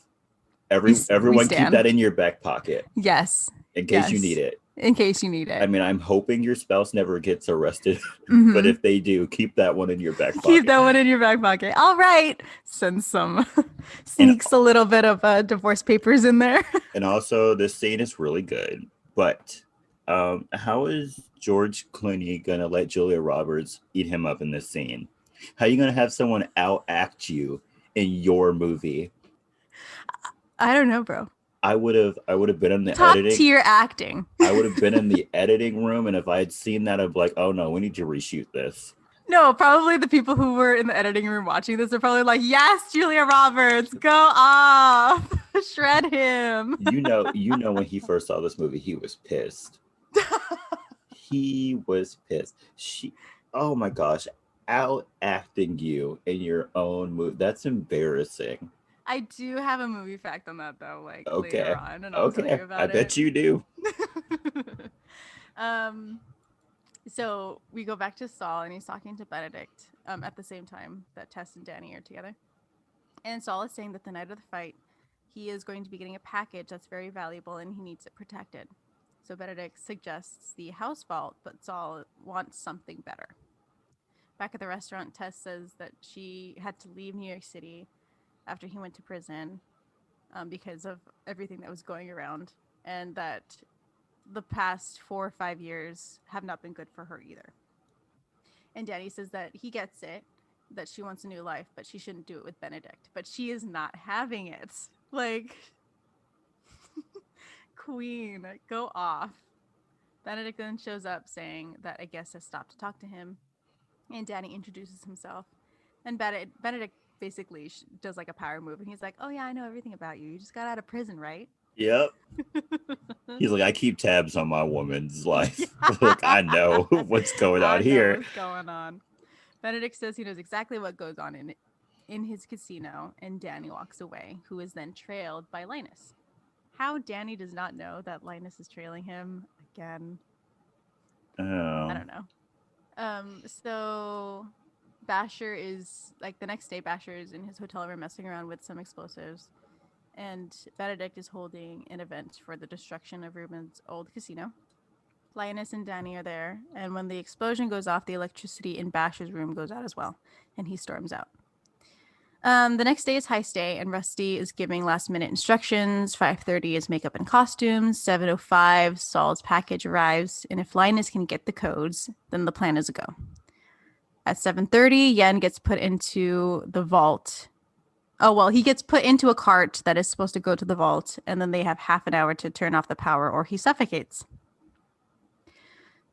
[SPEAKER 1] Everyone keep that in your back pocket.
[SPEAKER 2] Yes.
[SPEAKER 1] In case you need it.
[SPEAKER 2] In case you need it.
[SPEAKER 1] I mean, I'm hoping your spouse never gets arrested,
[SPEAKER 2] Mm-hmm.
[SPEAKER 1] but if they do, keep that one in your back pocket.
[SPEAKER 2] Keep that one in your back pocket. All right. Send some sneaks a little bit of divorce papers in there.
[SPEAKER 1] And also, this scene is really good. But how is George Clooney going to let Julia Roberts eat him up in this scene? How are you going to have someone out-act you in your movie?
[SPEAKER 2] I don't know, bro.
[SPEAKER 1] I would have been in the
[SPEAKER 2] Top
[SPEAKER 1] editing.
[SPEAKER 2] tier acting.
[SPEAKER 1] I would have been in the editing room, and if I had seen that, I'd be like, oh no, we need to reshoot this.
[SPEAKER 2] No, probably the people who were in the editing room watching this are probably like, yes, Julia Roberts, go off. Shred him.
[SPEAKER 1] You know when he first saw this movie, he was pissed. He was pissed. Oh my gosh, out acting you in your own movie. That's embarrassing.
[SPEAKER 2] I do have a movie fact on that though, like
[SPEAKER 1] Okay.
[SPEAKER 2] later on, and I'll tell you about
[SPEAKER 1] I bet you do.
[SPEAKER 2] So we go back to Saul, and he's talking to Benedict at the same time that Tess and Danny are together. And Saul is saying that the night of the fight, he is going to be getting a package that's very valuable, and he needs it protected. So Benedict suggests the house vault, but Saul wants something better. Back at the restaurant, Tess says that she had to leave New York City after he went to prison because of everything that was going around, and that the past 4 or 5 years have not been good for her either. And Danny says that he gets it, that she wants a new life, but she shouldn't do it with Benedict. But she is not having it. Like, queen, go off. Benedict then shows up saying that a guest has stopped to talk to him, and Danny introduces himself. And Benedict basically does like a power move, and he's like, oh yeah, I know everything about you. You just got out of prison, right?
[SPEAKER 1] Yep. He's like, I keep tabs on my woman's life. Look, I know what's going on here.
[SPEAKER 2] What's going on? Benedict says he knows exactly what goes on in his casino, and Danny walks away, who is then trailed by Linus. How Danny does not know that Linus is trailing him again, I don't know. So Basher is like the next day. Basher is in his hotel room messing around with some explosives, and Benedict is holding an event for the destruction of Ruben's old casino. Linus and Danny are there, and when the explosion goes off, the electricity in Basher's room goes out as well, and he storms out. The next day is heist day, and Rusty is giving last-minute instructions. 5:30 is makeup and costumes. 7:05, Saul's package arrives, and if Linus can get the codes, then the plan is a go. At 7:30, Yen gets put into the vault. Oh, well, he gets put into a cart that is supposed to go to the vault, and then they have half an hour to turn off the power or he suffocates.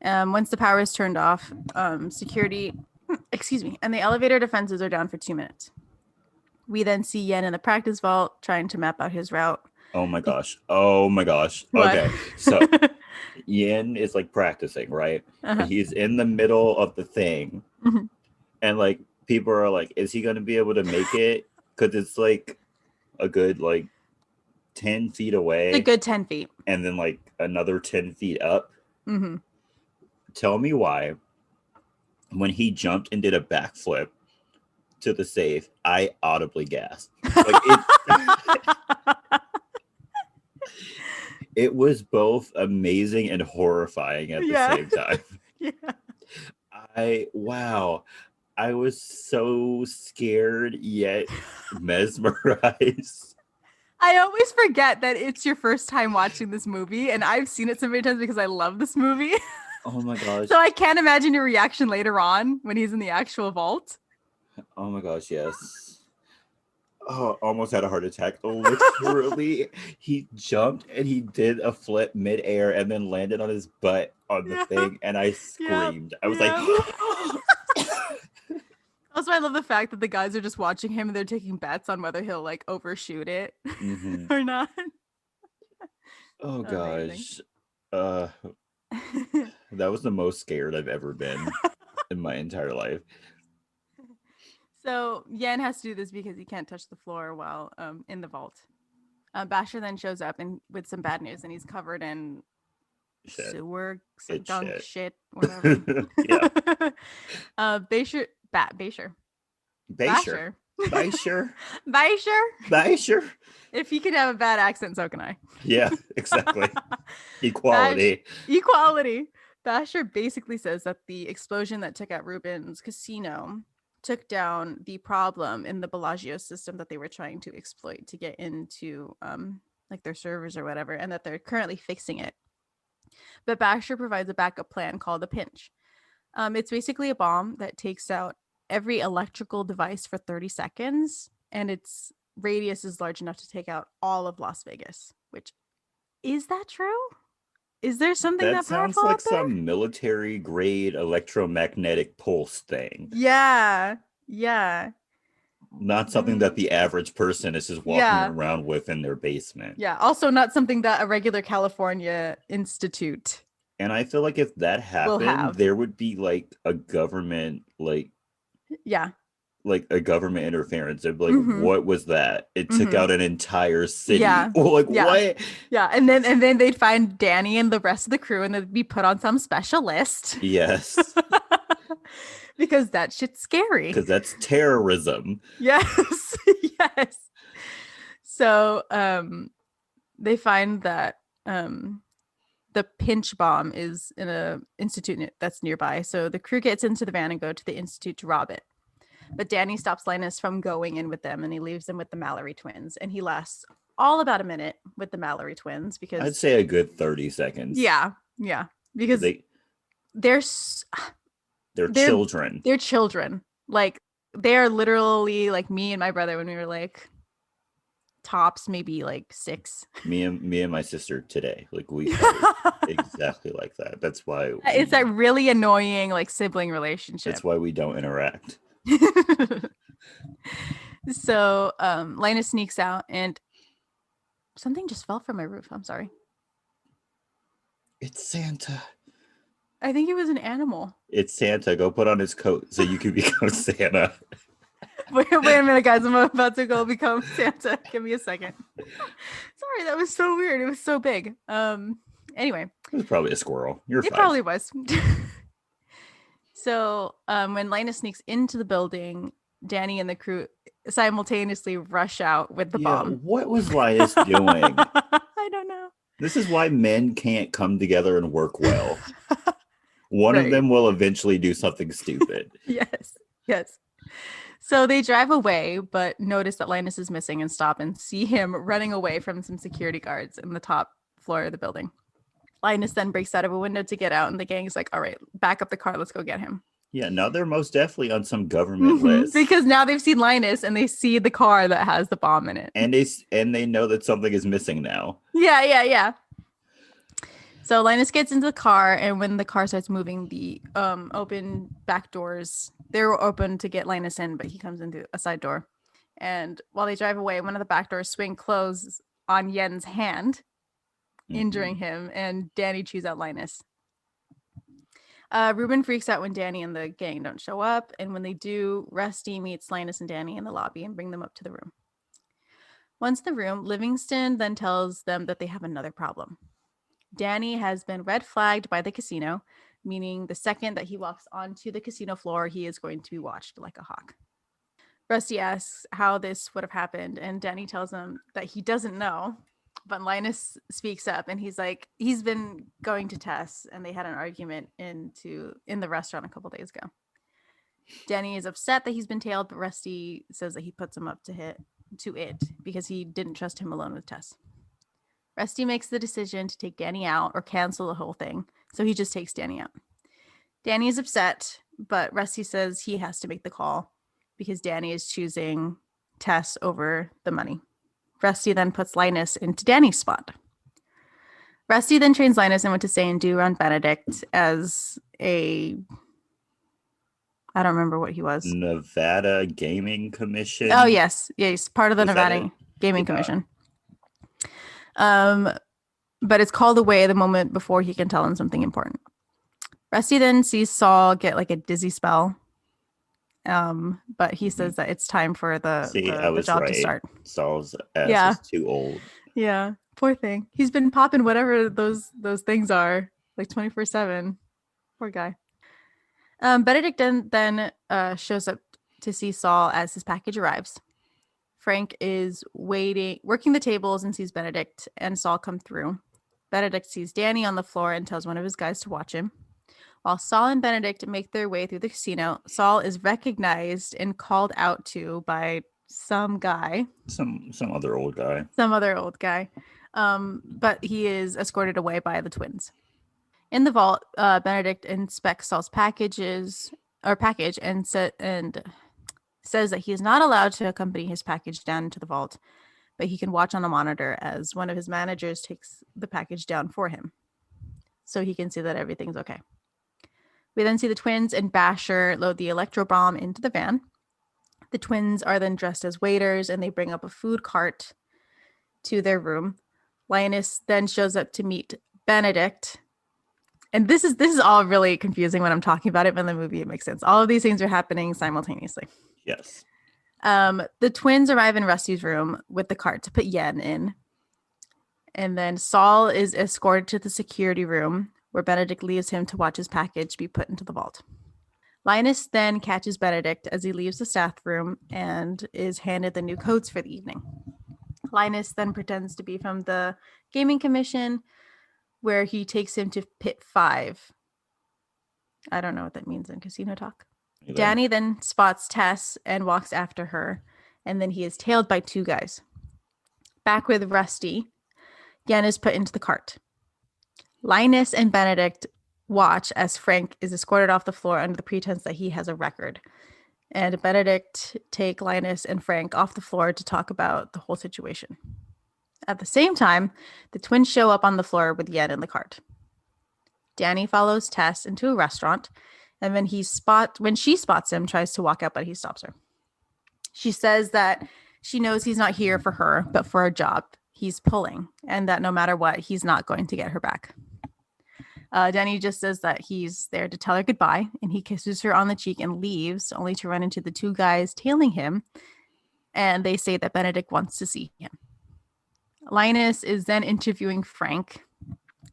[SPEAKER 2] Once the power is turned off, security excuse me, and the elevator defenses are down for 2 minutes. We then see Yen in the practice vault trying to map out his route.
[SPEAKER 1] Oh my gosh. Oh my gosh.
[SPEAKER 2] What?
[SPEAKER 1] Okay. So Yin is like practicing, right?
[SPEAKER 2] Uh-huh.
[SPEAKER 1] And he's in the middle of the thing.
[SPEAKER 2] Mhm.
[SPEAKER 1] And like people are like, is he gonna be able to make it? Because it's like a good like 10 feet away.
[SPEAKER 2] A good 10 feet.
[SPEAKER 1] And then like another 10 feet up.
[SPEAKER 2] Mm-hmm.
[SPEAKER 1] Tell me why when he jumped and did a backflip to the safe, I audibly gasped. Like it was both amazing and horrifying at the same time.
[SPEAKER 2] Yeah.
[SPEAKER 1] Wow. I was so scared yet mesmerized.
[SPEAKER 2] I always forget that it's your first time watching this movie, and I've seen it so many times because I love this movie.
[SPEAKER 1] Oh my gosh.
[SPEAKER 2] So I can't imagine your reaction later on when he's in the actual vault.
[SPEAKER 1] Oh my gosh, yes. Oh, almost had a heart attack. Literally, he jumped and he did a flip midair and then landed on his butt on the thing, and I screamed. I was like,
[SPEAKER 2] also, I love the fact that the guys are just watching him and they're taking bets on whether he'll like overshoot it or not.
[SPEAKER 1] Oh gosh. That was the most scared I've ever been in my entire life.
[SPEAKER 2] So Yen has to do this because he can't touch the floor while in the vault. Basher then shows up and with some bad news, and he's covered in sewer, gunk, shit, whatever.
[SPEAKER 1] Yeah.
[SPEAKER 2] Basher. If he can have a bad accent, so can I.
[SPEAKER 1] Yeah, exactly. Equality.
[SPEAKER 2] Equality. Basher basically says that the explosion that took out Ruben's casino took down the problem in the Bellagio system that they were trying to exploit to get into like their servers or whatever, and that they're currently fixing it. But Basher provides a backup plan called a pinch. It's basically a bomb that takes out every electrical device for 30 seconds, and its radius is large enough to take out all of Las Vegas. Which, is that true? Is there something that
[SPEAKER 1] sounds
[SPEAKER 2] powerful
[SPEAKER 1] like some military grade electromagnetic pulse thing?
[SPEAKER 2] Yeah.
[SPEAKER 1] Not something that the average person is just walking around with in their basement.
[SPEAKER 2] Yeah. Also not something that a regular California institute.
[SPEAKER 1] And I feel like if that happened, there would be like a government like a government interference. It'd be like, what was that? It took out an entire city. What?
[SPEAKER 2] Yeah. And then they'd find Danny and the rest of the crew, and they'd be put on some special list.
[SPEAKER 1] Yes.
[SPEAKER 2] Because that shit's scary.
[SPEAKER 1] Because that's terrorism.
[SPEAKER 2] Yes. Yes. So they find that the pinch bomb is in a institute that's nearby. So the crew gets into the van and go to the institute to rob it. But Danny stops Linus from going in with them, and he leaves them with the Mallory twins. And he lasts all about a minute with the Mallory twins because
[SPEAKER 1] I'd say a good 30 seconds.
[SPEAKER 2] Yeah. Because they're
[SPEAKER 1] children.
[SPEAKER 2] They're children. Like, they're literally like me and my brother when we were like tops maybe like 6.
[SPEAKER 1] Me and my sister today, like we exactly like that. That's why
[SPEAKER 2] it's that really annoying like sibling relationship.
[SPEAKER 1] That's why we don't interact.
[SPEAKER 2] So Linus sneaks out, and something just fell from my roof. I'm sorry.
[SPEAKER 1] It's Santa.
[SPEAKER 2] I think it was an animal.
[SPEAKER 1] It's Santa. Go put on his coat so you can become Santa.
[SPEAKER 2] Wait a minute, guys. I'm about to go become Santa. Give me a second. Sorry, that was so weird. It was so big. Anyway.
[SPEAKER 1] It was probably a squirrel. You're fine.
[SPEAKER 2] It probably was. So when Linus sneaks into the building, Danny and the crew simultaneously rush out with the bomb.
[SPEAKER 1] What was Linus doing?
[SPEAKER 2] I don't know.
[SPEAKER 1] This is why men can't come together and work well. One of them will eventually do something stupid.
[SPEAKER 2] Yes. So they drive away, but notice that Linus is missing and stop and see him running away from some security guards in the top floor of the building. Linus then breaks out of a window to get out, and the gang's like, all right, back up the car. Let's go get him.
[SPEAKER 1] Yeah, now they're most definitely on some government list.
[SPEAKER 2] Because now they've seen Linus and they see the car that has the bomb in it.
[SPEAKER 1] And they know that something is missing now.
[SPEAKER 2] Yeah. So Linus gets into the car, and when the car starts moving, the open back doors, they're open to get Linus in, but he comes into a side door. And while they drive away, one of the back doors swing closed on Yen's hand, injuring him, and Danny chews out Linus. Ruben freaks out when Danny and the gang don't show up, and when they do, Rusty meets Linus and Danny in the lobby and bring them up to the room. Once in the room, Livingston then tells them that they have another problem. Danny has been red flagged by the casino, meaning the second that he walks onto the casino floor, he is going to be watched like a hawk. Rusty asks how this would have happened, and Danny tells him that he doesn't know. But Linus speaks up, and he's like, he's been going to Tess, and they had an argument in the restaurant a couple days ago. Danny is upset that he's been tailed, but Rusty says that he puts him up to it because he didn't trust him alone with Tess. Rusty makes the decision to take Danny out or cancel the whole thing, so he just takes Danny out. Danny is upset, but Rusty says he has to make the call because Danny is choosing Tess over the money. Rusty then puts Linus into Danny's spot. Rusty then trains Linus in what to say and do around Benedict as I don't remember what he was.
[SPEAKER 1] Nevada Gaming Commission.
[SPEAKER 2] Oh, yes. Yeah, he's part of the Nevada Gaming Commission. But it's called away the moment before he can tell him something important. Rusty then sees Saul get like a dizzy spell. But he says that it's time for the job to start.
[SPEAKER 1] Saul's ass is too old.
[SPEAKER 2] Yeah, poor thing. He's been popping whatever those things are, like 24/7. Poor guy. Benedict then shows up to see Saul as his package arrives. Frank is working the tables and sees Benedict and Saul come through. Benedict sees Danny on the floor and tells one of his guys to watch him. While Saul and Benedict make their way through the casino, Saul is recognized and called out to by some guy.
[SPEAKER 1] Some other old guy.
[SPEAKER 2] Some other old guy. But he is escorted away by the twins. In the vault, Benedict inspects Saul's package and says that he is not allowed to accompany his package down into the vault, but he can watch on a monitor as one of his managers takes the package down for him, so he can see that everything's okay. We then see the twins and Basher load the electro bomb into the van. The twins are then dressed as waiters, and they bring up a food cart to their room. Linus then shows up to meet Benedict. And this is all really confusing when I'm talking about it, but in the movie it makes sense. All of these things are happening simultaneously.
[SPEAKER 1] Yes.
[SPEAKER 2] The twins arrive in Rusty's room with the cart to put Yen in. And then Saul is escorted to the security room where Benedict leaves him to watch his package be put into the vault. Linus then catches Benedict as he leaves the staff room and is handed the new codes for the evening. Linus then pretends to be from the Gaming Commission, where he takes him to Pit 5. I don't know what that means in casino talk. Either. Danny then spots Tess and walks after her, and then he is tailed by two guys. Back with Rusty, Yen is put into the cart. Linus and Benedict watch as Frank is escorted off the floor under the pretense that he has a record. And Benedict take Linus and Frank off the floor to talk about the whole situation. At the same time, the twins show up on the floor with Yen in the cart. Danny follows Tess into a restaurant, and when she spots him, tries to walk out, but he stops her. She says that she knows he's not here for her, but for a job he's pulling, and that no matter what, he's not going to get her back. Danny just says that he's there to tell her goodbye, and he kisses her on the cheek and leaves, only to run into the two guys tailing him, and they say that Benedict wants to see him. Linus is then interviewing Frank,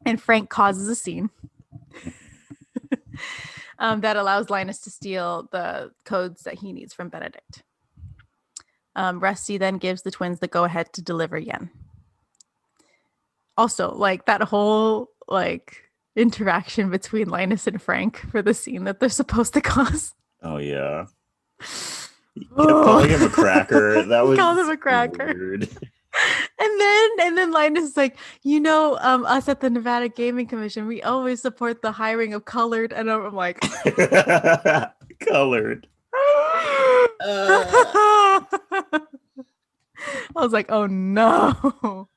[SPEAKER 2] and Frank causes a scene that allows Linus to steal the codes that he needs from Benedict. Rusty then gives the twins the go-ahead to deliver Yen. Also, like, that whole, like, interaction between Linus and Frank for the scene that they're supposed to cause.
[SPEAKER 1] Oh, yeah. He kept calling him a cracker. That was
[SPEAKER 2] called him a cracker.
[SPEAKER 1] Weird.
[SPEAKER 2] And then Linus is like, us at the Nevada Gaming Commission, we always support the hiring of colored. And I'm like,
[SPEAKER 1] colored.
[SPEAKER 2] I was like, oh no.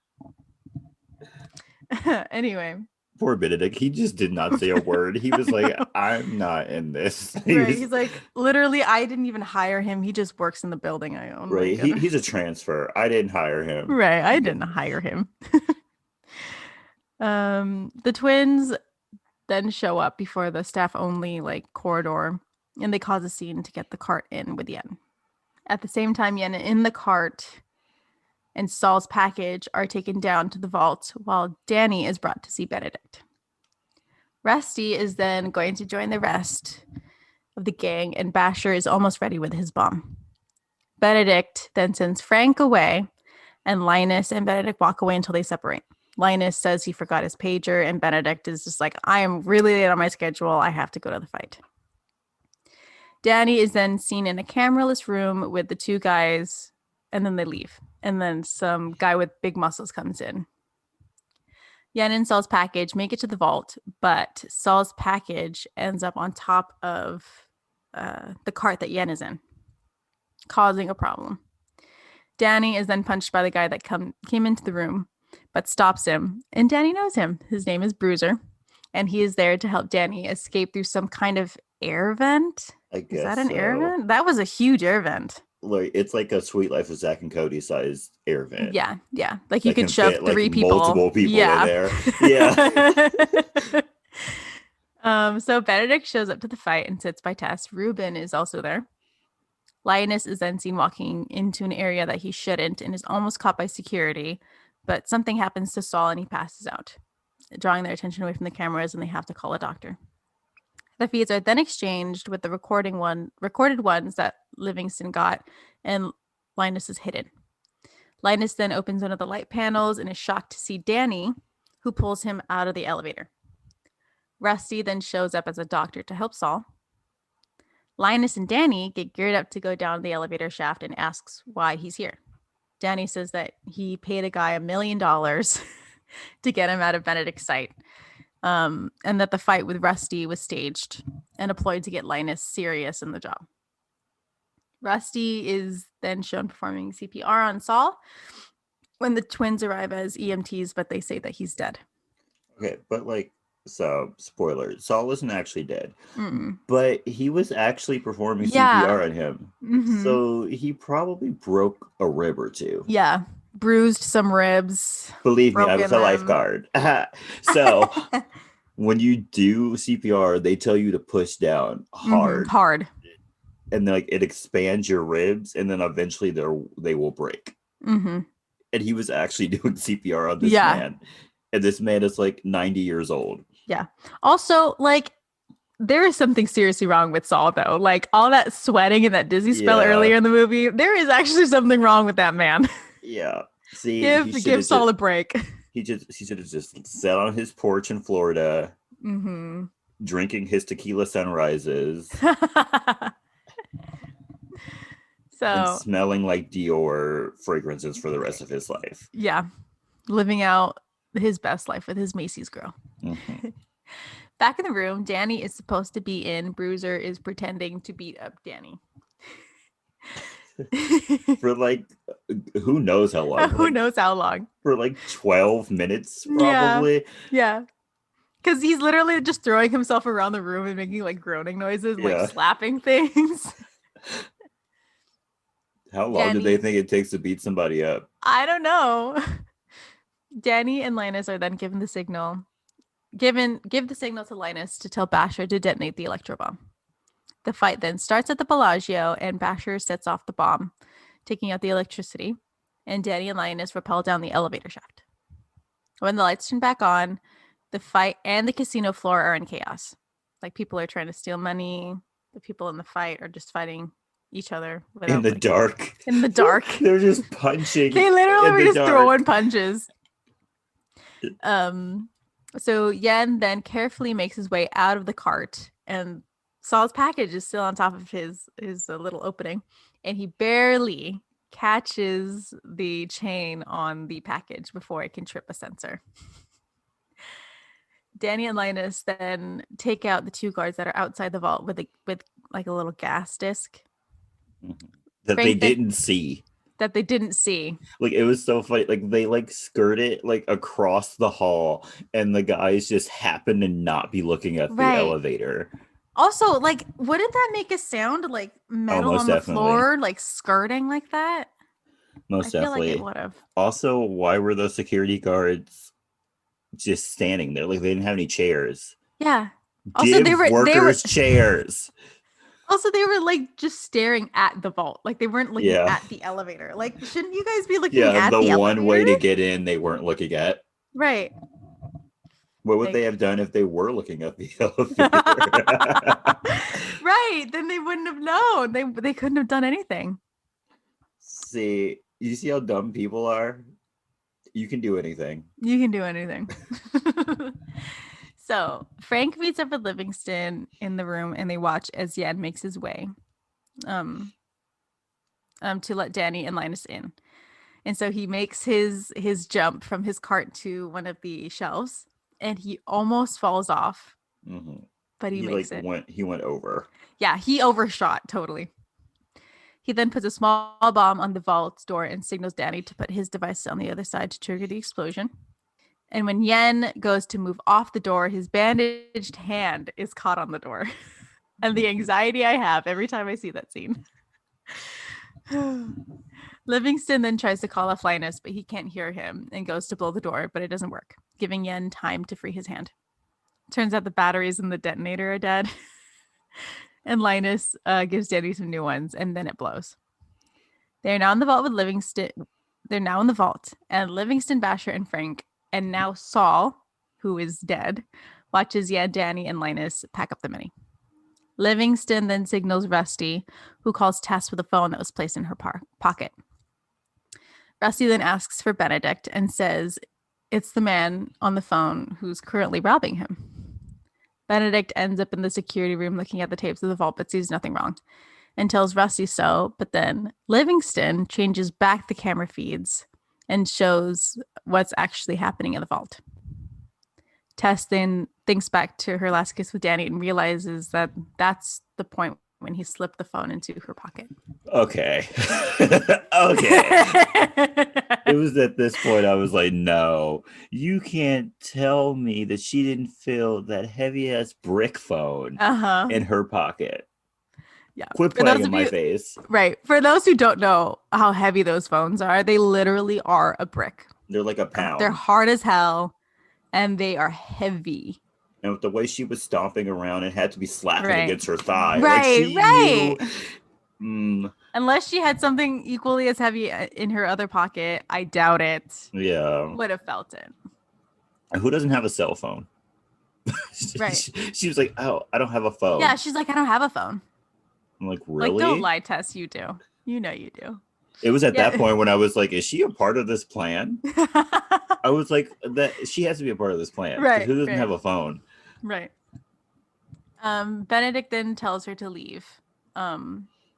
[SPEAKER 2] Anyway,
[SPEAKER 1] poor Benedict, he just did not say a word. He was
[SPEAKER 2] I
[SPEAKER 1] like,
[SPEAKER 2] know.
[SPEAKER 1] I'm not in this.
[SPEAKER 2] Right. He's like, literally, I didn't even hire him. He just works in the building I own.
[SPEAKER 1] right.
[SPEAKER 2] Like,
[SPEAKER 1] He's a transfer. I didn't hire him.
[SPEAKER 2] right. I didn't hire him. The twins then show up before the staff only like corridor and they cause a scene to get the cart in with Yen. At the same time, Yen in the cart and Saul's package are taken down to the vault while Danny is brought to see Benedict. Rusty is then going to join the rest of the gang, and Basher is almost ready with his bomb. Benedict then sends Frank away, and Linus and Benedict walk away until they separate. Linus says he forgot his pager, and Benedict is just like, I am really late on my schedule. I have to go to the fight. Danny is then seen in a cameraless room with the two guys, and then they leave. And then some guy with big muscles comes in. Yen and Saul's package make it to the vault, but Saul's package ends up on top of the cart that Yen is in, causing a problem. Danny is then punched by the guy that came into the room, but stops him. And Danny knows him. His name is Bruiser, and he is there to help Danny escape through some kind of air vent.
[SPEAKER 1] I guess
[SPEAKER 2] Is that an air
[SPEAKER 1] so.
[SPEAKER 2] vent? That was a huge air vent.
[SPEAKER 1] Like it's like a Sweet Life of Zach and Cody sized air vent.
[SPEAKER 2] Yeah. Like you
[SPEAKER 1] That
[SPEAKER 2] could
[SPEAKER 1] can
[SPEAKER 2] shove
[SPEAKER 1] fit, like,
[SPEAKER 2] three people.
[SPEAKER 1] multiple people
[SPEAKER 2] Yeah.
[SPEAKER 1] in there. Yeah.
[SPEAKER 2] So Benedict shows up to the fight and sits by Tess. Ruben is also there. Linus is then seen walking into an area that he shouldn't and is almost caught by security, but something happens to Saul and he passes out, drawing their attention away from the cameras, and they have to call a doctor. The feeds are then exchanged with the recorded ones that Livingston got, and Linus is hidden. Linus then opens one of the light panels and is shocked to see Danny, who pulls him out of the elevator. Rusty then shows up as a doctor to help Saul. Linus and Danny get geared up to go down the elevator shaft and asks why he's here. Danny says that he paid a guy $1 million to get him out of Benedict's sight, and that the fight with Rusty was staged and a ploy to get Linus serious in the job. Rusty is then shown performing CPR on Saul when the twins arrive as EMTs, but they say that he's dead.
[SPEAKER 1] Okay, but like, so spoiler, Saul wasn't actually dead,
[SPEAKER 2] Mm.
[SPEAKER 1] but he was actually performing
[SPEAKER 2] Yeah.
[SPEAKER 1] CPR on him.
[SPEAKER 2] Mhm.
[SPEAKER 1] So he probably broke a rib or two.
[SPEAKER 2] Yeah, bruised some ribs.
[SPEAKER 1] Believe me, I was a
[SPEAKER 2] broken them.
[SPEAKER 1] lifeguard. So when you do CPR, they tell you to push down hard,
[SPEAKER 2] Hard.
[SPEAKER 1] and then, like, it expands your ribs, and then eventually they will break.
[SPEAKER 2] Mm-hmm.
[SPEAKER 1] And he was actually doing CPR on this
[SPEAKER 2] Yeah.
[SPEAKER 1] man, and this man is like 90 years old.
[SPEAKER 2] Yeah. Also, like, there is something seriously wrong with Saul, though. Like, all that sweating and that dizzy spell
[SPEAKER 1] Yeah.
[SPEAKER 2] earlier in the movie, there is actually something wrong with that man.
[SPEAKER 1] Yeah. See,
[SPEAKER 2] Give Saul a break.
[SPEAKER 1] he should have just sat on his porch in Florida,
[SPEAKER 2] Mm-hmm.
[SPEAKER 1] drinking his tequila sunrises
[SPEAKER 2] So,
[SPEAKER 1] and smelling like Dior fragrances for the rest of his life.
[SPEAKER 2] yeah, living out his best life with his Macy's girl.
[SPEAKER 1] Mm-hmm.
[SPEAKER 2] Back in the room, Danny is supposed to be in. Bruiser is pretending to beat up Danny.
[SPEAKER 1] For like, who knows how long?
[SPEAKER 2] Who
[SPEAKER 1] Like,
[SPEAKER 2] knows how long?
[SPEAKER 1] for like 12 minutes,
[SPEAKER 2] Yeah.
[SPEAKER 1] probably.
[SPEAKER 2] Yeah. Because he's literally just throwing himself around the room and making like groaning noises,
[SPEAKER 1] Yeah.
[SPEAKER 2] like slapping things.
[SPEAKER 1] How long do they
[SPEAKER 2] Danny-
[SPEAKER 1] think it takes to beat somebody up?
[SPEAKER 2] I don't know. Danny and Linus are then given the signal. Give the signal to Linus to tell Basher to detonate the electro bomb. The fight then starts at the Bellagio, and Basher sets off the bomb, taking out the electricity, and Danny and Linus rappel down the elevator shaft. When the lights turn back on, the fight and the casino floor are in chaos. Like, people are trying to steal money. The people in the fight are just fighting each other
[SPEAKER 1] In the dark.
[SPEAKER 2] In the dark.
[SPEAKER 1] They're just punching.
[SPEAKER 2] They literally
[SPEAKER 1] in
[SPEAKER 2] were
[SPEAKER 1] the
[SPEAKER 2] just
[SPEAKER 1] dark.
[SPEAKER 2] throwing punches. So Yen then carefully makes his way out of the cart, and Saul's package is still on top of his little opening, and he barely catches the chain on the package before it can trip a sensor. Danny and Linus then take out the two guards that are outside the vault with like a little gas disc.
[SPEAKER 1] That
[SPEAKER 2] Frank
[SPEAKER 1] they
[SPEAKER 2] then-
[SPEAKER 1] didn't see.
[SPEAKER 2] that they didn't see.
[SPEAKER 1] Like, it was so funny. Like, they like skirt it like across the hall, and the guys just happen to not be looking at the
[SPEAKER 2] Right.
[SPEAKER 1] elevator.
[SPEAKER 2] Also, like, wouldn't that make a sound like
[SPEAKER 1] Oh,
[SPEAKER 2] metal
[SPEAKER 1] most
[SPEAKER 2] on the
[SPEAKER 1] definitely.
[SPEAKER 2] floor, like skirting like that? I
[SPEAKER 1] Most
[SPEAKER 2] feel like it
[SPEAKER 1] definitely.
[SPEAKER 2] would have.
[SPEAKER 1] Also, why were those security guards just standing there? Like, they didn't have any chairs.
[SPEAKER 2] Yeah. Also,
[SPEAKER 1] Give
[SPEAKER 2] they were
[SPEAKER 1] workers chairs.
[SPEAKER 2] also they were like just staring at the vault. Like they weren't looking
[SPEAKER 1] Yeah.
[SPEAKER 2] at the elevator. Like, shouldn't you guys be looking
[SPEAKER 1] Yeah,
[SPEAKER 2] at
[SPEAKER 1] the
[SPEAKER 2] the
[SPEAKER 1] one way
[SPEAKER 2] elevator?
[SPEAKER 1] to get in they weren't looking at.
[SPEAKER 2] Right.
[SPEAKER 1] What would they
[SPEAKER 2] Like
[SPEAKER 1] have done if they were looking at the elevator?
[SPEAKER 2] right. Then they wouldn't have known. They couldn't have done anything.
[SPEAKER 1] See, you see how dumb people are? You can do anything.
[SPEAKER 2] You can do anything. So Frank meets up with Livingston in the room and they watch as Yen makes his way to let Danny and Linus in. And so he makes his jump from his cart to one of the shelves and he almost falls off, but he makes it.
[SPEAKER 1] He went over.
[SPEAKER 2] Yeah, he overshot totally. He then puts a small bomb on the vault door and signals Danny to put his device on the other side to trigger the explosion. And when Yen goes to move off the door, his bandaged hand is caught on the door. And the anxiety I have every time I see that scene. Livingston then tries to call off Linus, but he can't hear him and goes to blow the door, but it doesn't work, giving Yen time to free his hand. Turns out the batteries in the detonator are dead. And Linus gives Danny some new ones, and then it blows. They're now in the vault with Livingston. They're now in the vault, and Livingston, Basher, and Frank, and now Saul, who is dead, watches Danny, and Linus pack up the Mini. Livingston then signals Rusty, who calls Tess with a phone that was placed in her pocket. Rusty then asks for Benedict and says it's the man on the phone who's currently robbing him. Benedict ends up in the security room looking at the tapes of the vault but sees nothing wrong and tells Rusty so, but then Livingston changes back the camera feeds and shows what's actually happening in the vault. Tess then thinks back to her last kiss with Danny and realizes that that's the point when he slipped the phone into her pocket.
[SPEAKER 1] Okay. Okay. It was at this point I was like, no, you can't tell me that she didn't feel that heavy-ass brick phone in her pocket.
[SPEAKER 2] Yeah.
[SPEAKER 1] Quit playing in my face.
[SPEAKER 2] Right. For those who don't know how heavy those phones are, they literally are a brick.
[SPEAKER 1] They're like a pound.
[SPEAKER 2] They're hard as hell, and they are heavy.
[SPEAKER 1] And with the way she was stomping around, it had to be slapping against her thigh.
[SPEAKER 2] Right,
[SPEAKER 1] like she knew.
[SPEAKER 2] Unless she had something equally as heavy in her other pocket, I doubt it.
[SPEAKER 1] Yeah.
[SPEAKER 2] Would have felt it.
[SPEAKER 1] And who doesn't have a cell phone?
[SPEAKER 2] Right.
[SPEAKER 1] She was like, oh, I don't have a phone.
[SPEAKER 2] Yeah, she's like, I don't have a phone.
[SPEAKER 1] I'm like, really?
[SPEAKER 2] Like, don't lie, Tess. You do. You know you do.
[SPEAKER 1] It was at that point when I was like, is she a part of this plan? I was like, that she has to be a part of this plan.
[SPEAKER 2] Right.
[SPEAKER 1] Who doesn't have a phone?
[SPEAKER 2] Right. Benedict then tells her to leave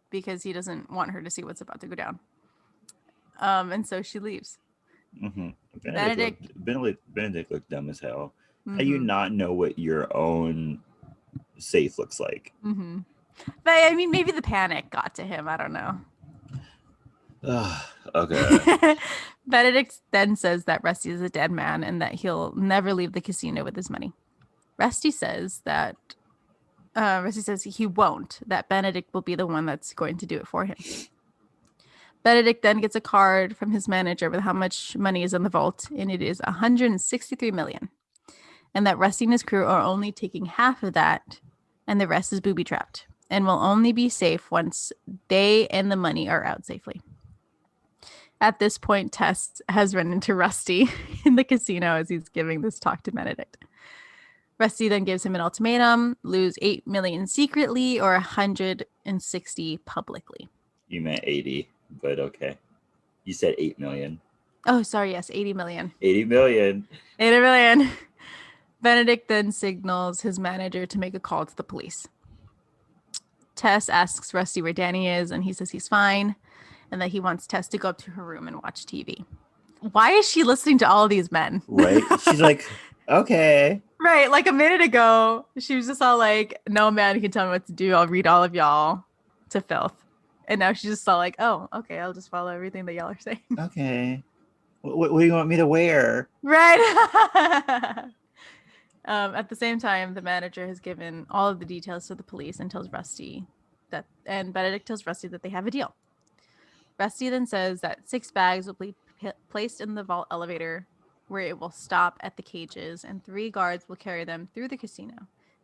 [SPEAKER 2] because he doesn't want her to see what's about to go down. And so she leaves.
[SPEAKER 1] Mm-hmm. Benedict looked dumb as hell.
[SPEAKER 2] Mm-hmm.
[SPEAKER 1] How do you not know what your own safe looks like?
[SPEAKER 2] Mm-hmm. But I mean, maybe the panic got to him. I don't know.
[SPEAKER 1] Okay.
[SPEAKER 2] Benedict then says that Rusty is a dead man and that he'll never leave the casino with his money. Rusty says he won't, that Benedict will be the one that's going to do it for him. Benedict then gets a card from his manager with how much money is in the vault, and it is $163 million. And that Rusty and his crew are only taking half of that, and the rest is booby-trapped, and will only be safe once they and the money are out safely. At this point, Tess has run into Rusty in the casino as he's giving this talk to Benedict. Rusty then gives him an ultimatum: lose $8 million secretly or $160 publicly.
[SPEAKER 1] You meant 80, but okay. You said 8 million.
[SPEAKER 2] Oh, sorry. Yes, 80 million.
[SPEAKER 1] 80 million.
[SPEAKER 2] 80 million. Benedict then signals his manager to make a call to the police. Tess asks Rusty where Danny is, and he says he's fine, and that he wants Tess to go up to her room and watch TV. Why is she listening to all of these men?
[SPEAKER 1] Right? She's like, okay.
[SPEAKER 2] Right. Like a minute ago, she was just all like, no man can tell me what to do. I'll read all of y'all to filth. And now she's just all like, oh, okay, I'll just follow everything that y'all are saying.
[SPEAKER 1] Okay. What do you want me to wear?
[SPEAKER 2] Right. At the same time, the manager has given all of the details to the police and tells Rusty and Benedict tells Rusty that they have a deal. Rusty then says that 6 bags will be placed in the vault elevator where it will stop at the cages, and 3 guards will carry them through the casino.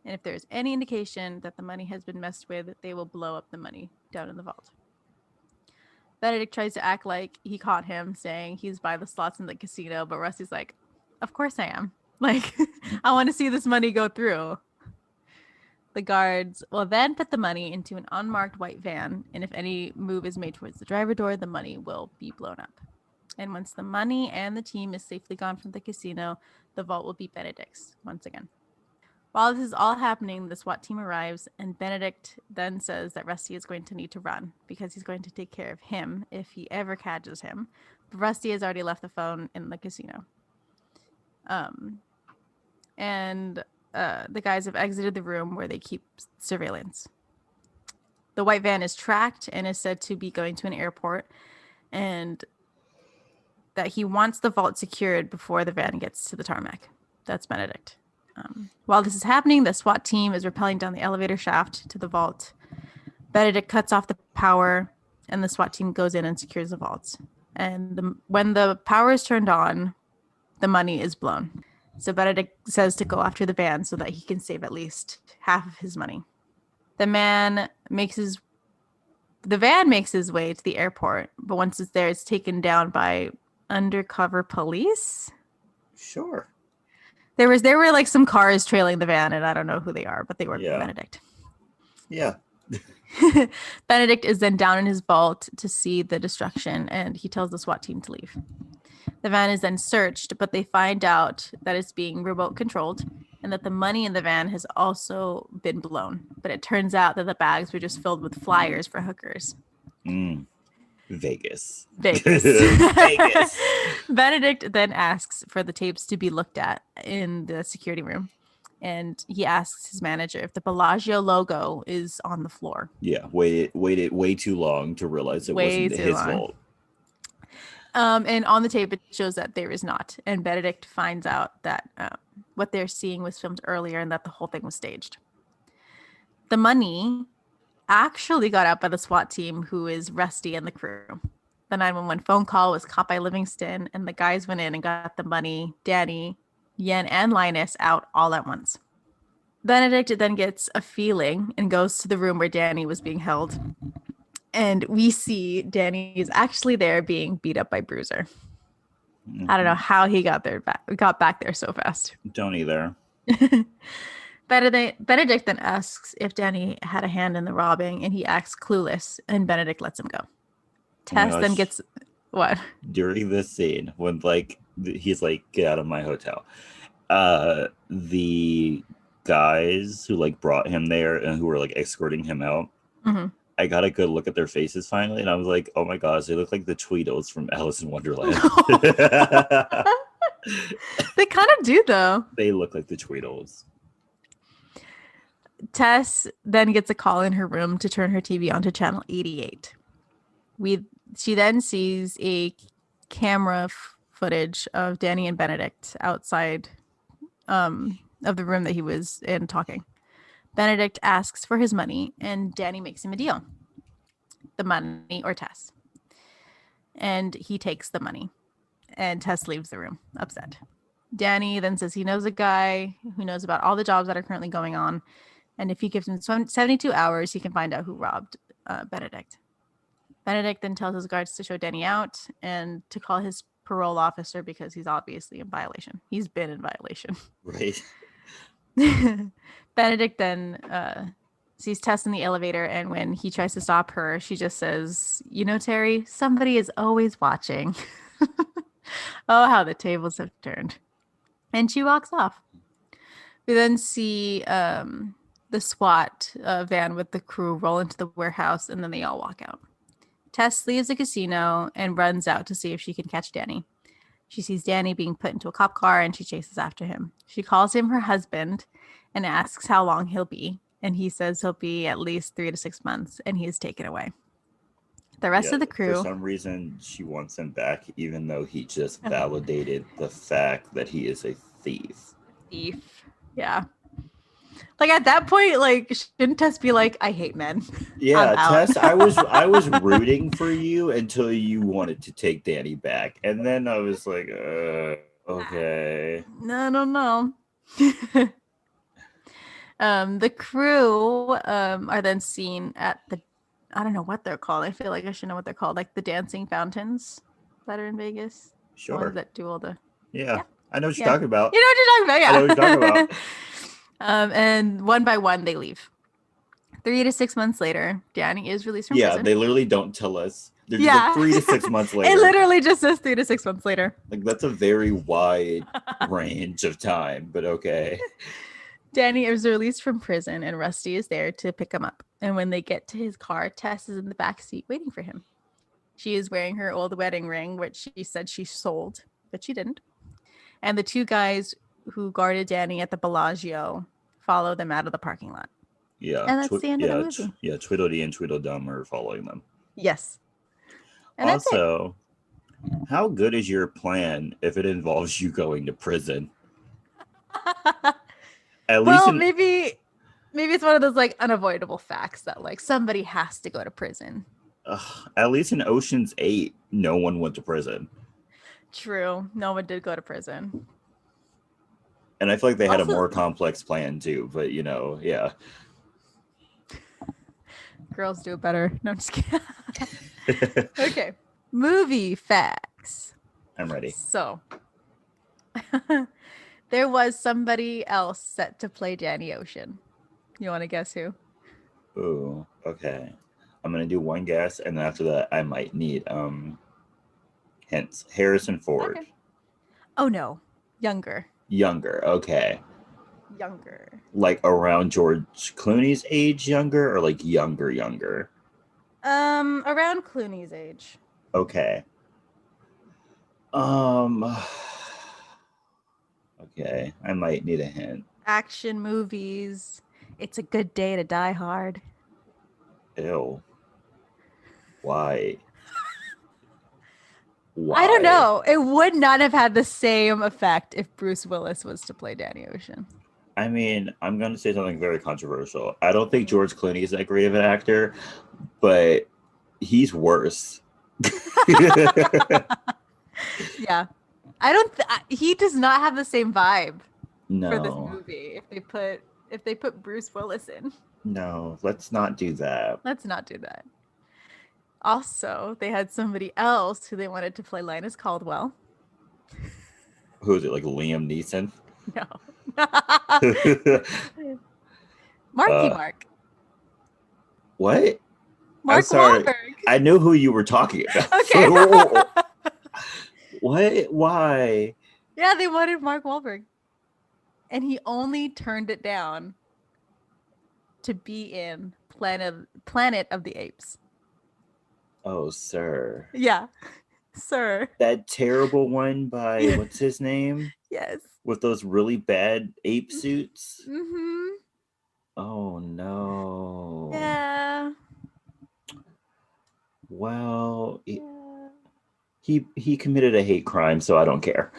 [SPEAKER 2] And if there is any indication that the money has been messed with, they will blow up the money down in the vault. Benedict tries to act like he caught him, saying he's by the slots in the casino, but Rusty's like, of course I am. Like, I want to see this money go through. The guards will then put the money into an unmarked white van, and if any move is made towards the driver door, the money will be blown up. And once the money and the team is safely gone from the casino, the vault will be Benedict's once again. While this is all happening, the SWAT team arrives, and Benedict then says that Rusty is going to need to run because he's going to take care of him if he ever catches him. But Rusty has already left the phone in the casino. The guys have exited the room where they keep surveillance. The white van is tracked and is said to be going to an airport, and that he wants the vault secured before the van gets to the tarmac. That's Benedict. While this is happening, the SWAT team is rappelling down the elevator shaft to the vault. Benedict cuts off the power, and the SWAT team goes in and secures the vault. And when the power is turned on, the money is blown. So Benedict says to go after the van so that he can save at least half of his money. The van makes his way to the airport, but once it's there, it's taken down by undercover police.
[SPEAKER 1] Sure.
[SPEAKER 2] There were like some cars trailing the van, and I don't know who they are, but they work for Benedict.
[SPEAKER 1] Yeah.
[SPEAKER 2] Benedict is then down in his vault to see the destruction, and he tells the SWAT team to leave. The van is then searched, but they find out that it's being remote controlled and that the money in the van has also been blown. But it turns out that the bags were just filled with flyers for hookers.
[SPEAKER 1] Vegas.
[SPEAKER 2] Vegas. Benedict then asks for the tapes to be looked at in the security room. And he asks his manager if the Bellagio logo is on the floor.
[SPEAKER 1] Yeah, waited way too long to realize it wasn't his fault.
[SPEAKER 2] And on the tape, it shows that there is not. And Benedict finds out that what they're seeing was filmed earlier and that the whole thing was staged. The money actually got out by the SWAT team, who is Rusty and the crew. The 911 phone call was caught by Livingston, and the guys went in and got the money, Danny, Yen, and Linus out all at once. Benedict then gets a feeling and goes to the room where Danny was being held. And we see Danny is actually there being beat up by Bruiser. I don't know how he got back there so fast.
[SPEAKER 1] Don't either.
[SPEAKER 2] Benedict then asks if Danny had a hand in the robbing, and he acts clueless, and Benedict lets him go. Tess then gets what?
[SPEAKER 1] During this scene, when he's like, get out of my hotel. The guys who brought him there and who were escorting him out, I got a good look at their faces finally, and I was like, oh my gosh, they look like the Tweedles from Alice in Wonderland.
[SPEAKER 2] They kind of do, though.
[SPEAKER 1] They look like the Tweedles.
[SPEAKER 2] Tess then gets a call in her room to turn her TV onto channel 88. She then sees a camera footage of Danny and Benedict outside of the room that he was in talking. Benedict asks for his money, and Danny makes him a deal. The money or Tess. And he takes the money, and Tess leaves the room, upset. Danny then says he knows a guy who knows about all the jobs that are currently going on, and if he gives him 72 hours, he can find out who robbed Benedict. Benedict then tells his guards to show Danny out and to call his parole officer because he's obviously in violation. He's been in violation.
[SPEAKER 1] Right.
[SPEAKER 2] Benedict then sees Tess in the elevator, and when he tries to stop her, she just says, Terry, somebody is always watching. Oh, how the tables have turned. And she walks off. We then see the SWAT van with the crew roll into the warehouse, and then they all walk out. Tess leaves the casino and runs out to see if she can catch Danny. She sees Danny being put into a cop car, and she chases after him. She calls him her husband and asks how long he'll be. And he says he'll be at least 3 to 6 months, and he is taken away. The rest
[SPEAKER 1] Yeah,
[SPEAKER 2] of the
[SPEAKER 1] for
[SPEAKER 2] crew.
[SPEAKER 1] some reason she wants him back, even though he just validated the fact that he is a thief.
[SPEAKER 2] Thief. Yeah. Like at that point, like shouldn't Tess be like, I hate men. I'm
[SPEAKER 1] Yeah,
[SPEAKER 2] out.
[SPEAKER 1] Tess, I was rooting for you until you wanted to take Danny back. And then I was like, okay.
[SPEAKER 2] No. The crew are then seen at the, I don't know what they're called. I feel like I should know what they're called, like the dancing fountains that are in Vegas. The ones
[SPEAKER 1] Sure.
[SPEAKER 2] that do all the,
[SPEAKER 1] Yeah.
[SPEAKER 2] yeah,
[SPEAKER 1] I know what you're
[SPEAKER 2] yeah.
[SPEAKER 1] talking about.
[SPEAKER 2] You know what you're
[SPEAKER 1] I know what
[SPEAKER 2] talking
[SPEAKER 1] you're
[SPEAKER 2] about,
[SPEAKER 1] talking
[SPEAKER 2] yeah.
[SPEAKER 1] about.
[SPEAKER 2] And one by one they leave. 3 to 6 months later, Danny is released from
[SPEAKER 1] Yeah,
[SPEAKER 2] prison.
[SPEAKER 1] they literally don't tell us. They're just like
[SPEAKER 2] Yeah.
[SPEAKER 1] 3 to 6 months
[SPEAKER 2] It
[SPEAKER 1] later.
[SPEAKER 2] literally just says 3 to 6 months later.
[SPEAKER 1] Like that's a very wide range of time, but okay.
[SPEAKER 2] Danny is released from prison and Rusty is there to pick him up. And when they get to his car, Tess is in the back seat waiting for him. She is wearing her old wedding ring, which she said she sold, but she didn't. And the two guys who guarded Danny at the Bellagio follow them out of the parking lot.
[SPEAKER 1] Yeah,
[SPEAKER 2] And that's the end of the movie.
[SPEAKER 1] yeah. Tweedledee and Tweedledum are following them.
[SPEAKER 2] Yes. And that's it.
[SPEAKER 1] Also, how good is your plan if it involves you going to prison? At least
[SPEAKER 2] Well,
[SPEAKER 1] in
[SPEAKER 2] maybe it's one of those like unavoidable facts that like somebody has to go to prison.
[SPEAKER 1] at least in Ocean's 8, no one went to prison.
[SPEAKER 2] True. No one did go to prison.
[SPEAKER 1] And I feel like they had a
[SPEAKER 2] Also-
[SPEAKER 1] more complex plan too, but yeah.
[SPEAKER 2] Girls do it better. No, I'm just kidding. Okay. Movie facts.
[SPEAKER 1] I'm ready.
[SPEAKER 2] So there was somebody else set to play Danny Ocean. You want to guess who?
[SPEAKER 1] Ooh, okay. I'm gonna do one guess, and then after that, I might need hints. Harrison Ford.
[SPEAKER 2] Okay. Oh no. Younger.
[SPEAKER 1] Younger. Okay.
[SPEAKER 2] Younger.
[SPEAKER 1] Like around George Clooney's age, younger, or like younger.
[SPEAKER 2] Around Clooney's age.
[SPEAKER 1] Okay. Okay, I might need a hint.
[SPEAKER 2] Action movies. It's a good day to die hard.
[SPEAKER 1] Ew. Why? Why?
[SPEAKER 2] I don't know. It would not have had the same effect if Bruce Willis was to play Danny Ocean.
[SPEAKER 1] I mean, I'm going to say something very controversial. I don't think George Clooney is that great of an actor, but he's worse.
[SPEAKER 2] Yeah. I don't he does not have the same vibe
[SPEAKER 1] No.
[SPEAKER 2] for this movie if they put Bruce Willis in.
[SPEAKER 1] No, let's not do that.
[SPEAKER 2] Let's not do that. Also, they had somebody else who they wanted to play Linus Caldwell.
[SPEAKER 1] Who is it? Like Liam Neeson?
[SPEAKER 2] No. Marky Mark.
[SPEAKER 1] What?
[SPEAKER 2] Mark
[SPEAKER 1] I'm sorry.
[SPEAKER 2] Wahlberg.
[SPEAKER 1] I know who you were talking about.
[SPEAKER 2] Okay.
[SPEAKER 1] What? Why?
[SPEAKER 2] Yeah, they wanted Mark Wahlberg. And he only turned it down to be in Planet of the Apes.
[SPEAKER 1] Oh, sir.
[SPEAKER 2] Yeah. Sir.
[SPEAKER 1] That terrible one by what's his name?
[SPEAKER 2] Yes.
[SPEAKER 1] With those really bad ape suits.
[SPEAKER 2] Mm-hmm.
[SPEAKER 1] Oh no.
[SPEAKER 2] Yeah.
[SPEAKER 1] Well,
[SPEAKER 2] Yeah.
[SPEAKER 1] he committed a hate crime, so I don't care.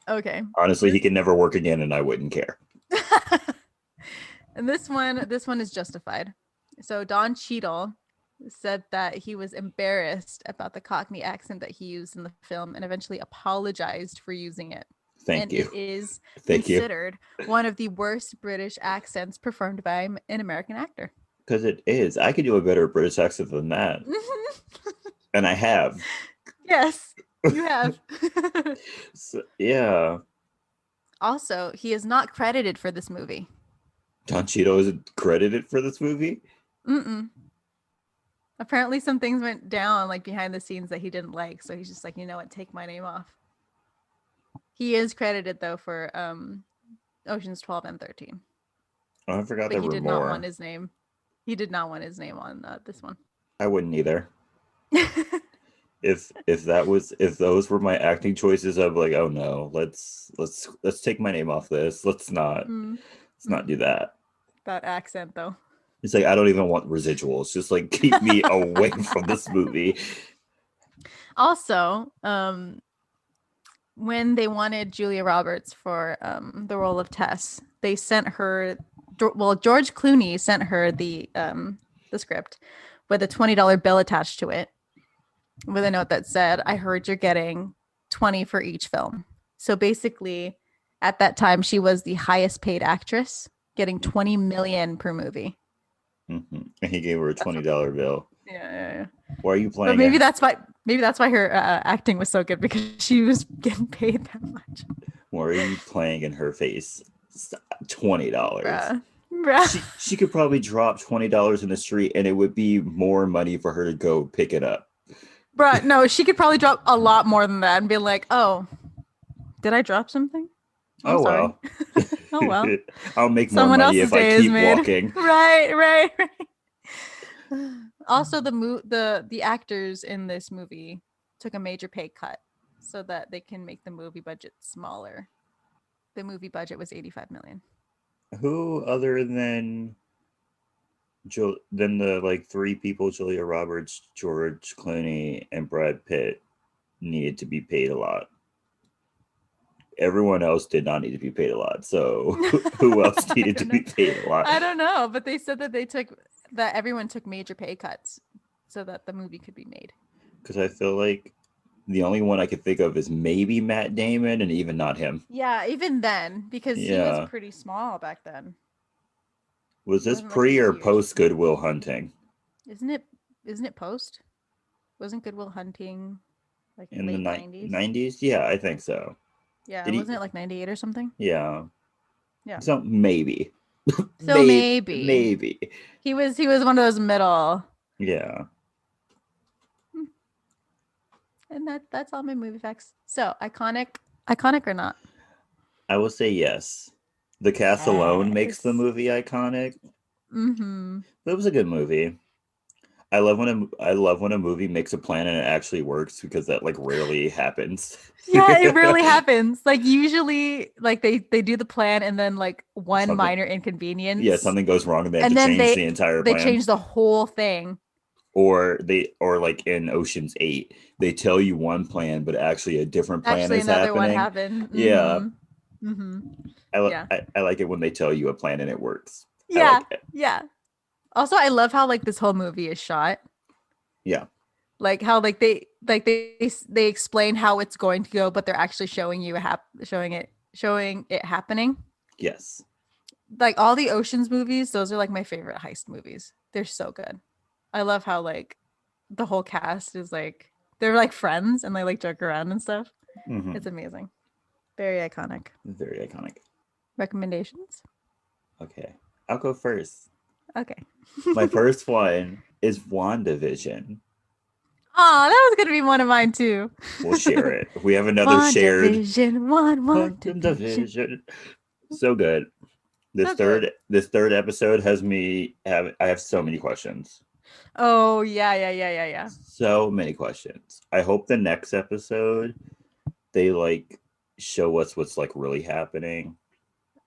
[SPEAKER 2] Okay.
[SPEAKER 1] Honestly, he can never work again, and I wouldn't care.
[SPEAKER 2] And this one is justified. So Don Cheadle said that he was embarrassed about the Cockney accent that he used in the film and eventually apologized for using it.
[SPEAKER 1] Thank you.
[SPEAKER 2] It is
[SPEAKER 1] Thank you.
[SPEAKER 2] considered one of the worst British accents performed by an American actor.
[SPEAKER 1] Because it is. I could do a better British accent than that. And I have.
[SPEAKER 2] Yes, you have.
[SPEAKER 1] So, yeah.
[SPEAKER 2] Also, he is not credited for this movie.
[SPEAKER 1] Don Cheadle isn't credited for this movie?
[SPEAKER 2] Mm-mm. Apparently some things went down like behind the scenes that he didn't like. So he's just like, you know what, take my name off. He is credited though for Oceans 12 and 13.
[SPEAKER 1] Oh, I forgot
[SPEAKER 2] But
[SPEAKER 1] there
[SPEAKER 2] he
[SPEAKER 1] were
[SPEAKER 2] did
[SPEAKER 1] more.
[SPEAKER 2] not want his name. He did not want his name on this one.
[SPEAKER 1] I wouldn't either. If those were my acting choices, I'd be like, oh no, let's take my name off this. Let's not do that.
[SPEAKER 2] That accent though.
[SPEAKER 1] It's like, I don't even want residuals. Just like keep me away from this movie.
[SPEAKER 2] Also, when they wanted Julia Roberts for the role of Tess, they sent her. Well, George Clooney sent her the script with a $20 bill attached to it, with a note that said, "I heard you're getting 20 for each film." So basically, at that time, she was the highest paid actress, getting 20 million per movie.
[SPEAKER 1] Mm-hmm. And he gave her a $20 bill.
[SPEAKER 2] Yeah.
[SPEAKER 1] Why are you
[SPEAKER 2] But
[SPEAKER 1] playing?
[SPEAKER 2] maybe that's why her acting was so good, because she was getting paid that much.
[SPEAKER 1] Why are you playing in her face? $20.
[SPEAKER 2] Bruh.
[SPEAKER 1] She could probably drop $20 in the street, and it would be more money for her to go pick it up.
[SPEAKER 2] Bruh, no, she could probably drop a lot more than that and be like, "Oh, did I drop something? I'm sorry."
[SPEAKER 1] Well.
[SPEAKER 2] Oh well.
[SPEAKER 1] I'll make more
[SPEAKER 2] Someone
[SPEAKER 1] money
[SPEAKER 2] else's
[SPEAKER 1] if I
[SPEAKER 2] day is
[SPEAKER 1] keep
[SPEAKER 2] made.
[SPEAKER 1] walking.
[SPEAKER 2] Right. Also, the actors in this movie took a major pay cut so that they can make the movie budget smaller. The movie budget was 85 million.
[SPEAKER 1] Who other than the like three people, Julia Roberts, George Clooney, and Brad Pitt, needed to be paid a lot? Everyone else did not need to be paid a lot. So who else needed to be paid a lot?
[SPEAKER 2] I don't know, but they said that everyone took major pay cuts so that the movie could be made.
[SPEAKER 1] Because I feel like the only one I could think of is maybe Matt Damon, and even not him.
[SPEAKER 2] Yeah, even then, because he was pretty small back then.
[SPEAKER 1] Was this pre or post Good Will Hunting?
[SPEAKER 2] Isn't it post? Wasn't Good Will Hunting like
[SPEAKER 1] in
[SPEAKER 2] late
[SPEAKER 1] the
[SPEAKER 2] 90s?
[SPEAKER 1] 90s? Yeah, I think so.
[SPEAKER 2] Yeah, wasn't it like 98 or something?
[SPEAKER 1] Yeah.
[SPEAKER 2] Yeah.
[SPEAKER 1] So maybe.
[SPEAKER 2] So
[SPEAKER 1] maybe.
[SPEAKER 2] He was one of those middle.
[SPEAKER 1] Yeah.
[SPEAKER 2] And that's all my movie facts. So, iconic or not?
[SPEAKER 1] I will say yes. The cast alone makes the movie iconic.
[SPEAKER 2] Mm-hmm.
[SPEAKER 1] But it was a good movie. I love when a movie makes a plan and it actually works, because that like rarely happens.
[SPEAKER 2] Yeah, it rarely happens. Like usually, like they do the plan and then like one minor inconvenience.
[SPEAKER 1] Yeah, something goes wrong and they have to change the entire plan.
[SPEAKER 2] They change the whole thing.
[SPEAKER 1] Or like in Ocean's 8, they tell you one plan, but actually a different plan is
[SPEAKER 2] another
[SPEAKER 1] happening.
[SPEAKER 2] One happened. Mm-hmm.
[SPEAKER 1] Yeah.
[SPEAKER 2] Mm-hmm.
[SPEAKER 1] I like it when they tell you a plan and it works.
[SPEAKER 2] Yeah. Yeah. Also, I love how like this whole movie is shot.
[SPEAKER 1] Yeah.
[SPEAKER 2] Like how like they explain how it's going to go, but they're actually showing it happening.
[SPEAKER 1] Yes.
[SPEAKER 2] Like all the Ocean's movies, those are like my favorite heist movies. They're so good. I love how like the whole cast is like, they're like friends and they like joke around and stuff. Mm-hmm. It's amazing. Very iconic.
[SPEAKER 1] Very iconic.
[SPEAKER 2] Recommendations?
[SPEAKER 1] Okay. I'll go first.
[SPEAKER 2] Okay.
[SPEAKER 1] My first one is WandaVision.
[SPEAKER 2] Oh, that was going to be one of mine too.
[SPEAKER 1] We'll share it. We have another shared.
[SPEAKER 2] WandaVision.
[SPEAKER 1] So good. This third episode has me I have so many questions.
[SPEAKER 2] Oh, yeah.
[SPEAKER 1] So many questions. I hope the next episode they like show us what's like really happening.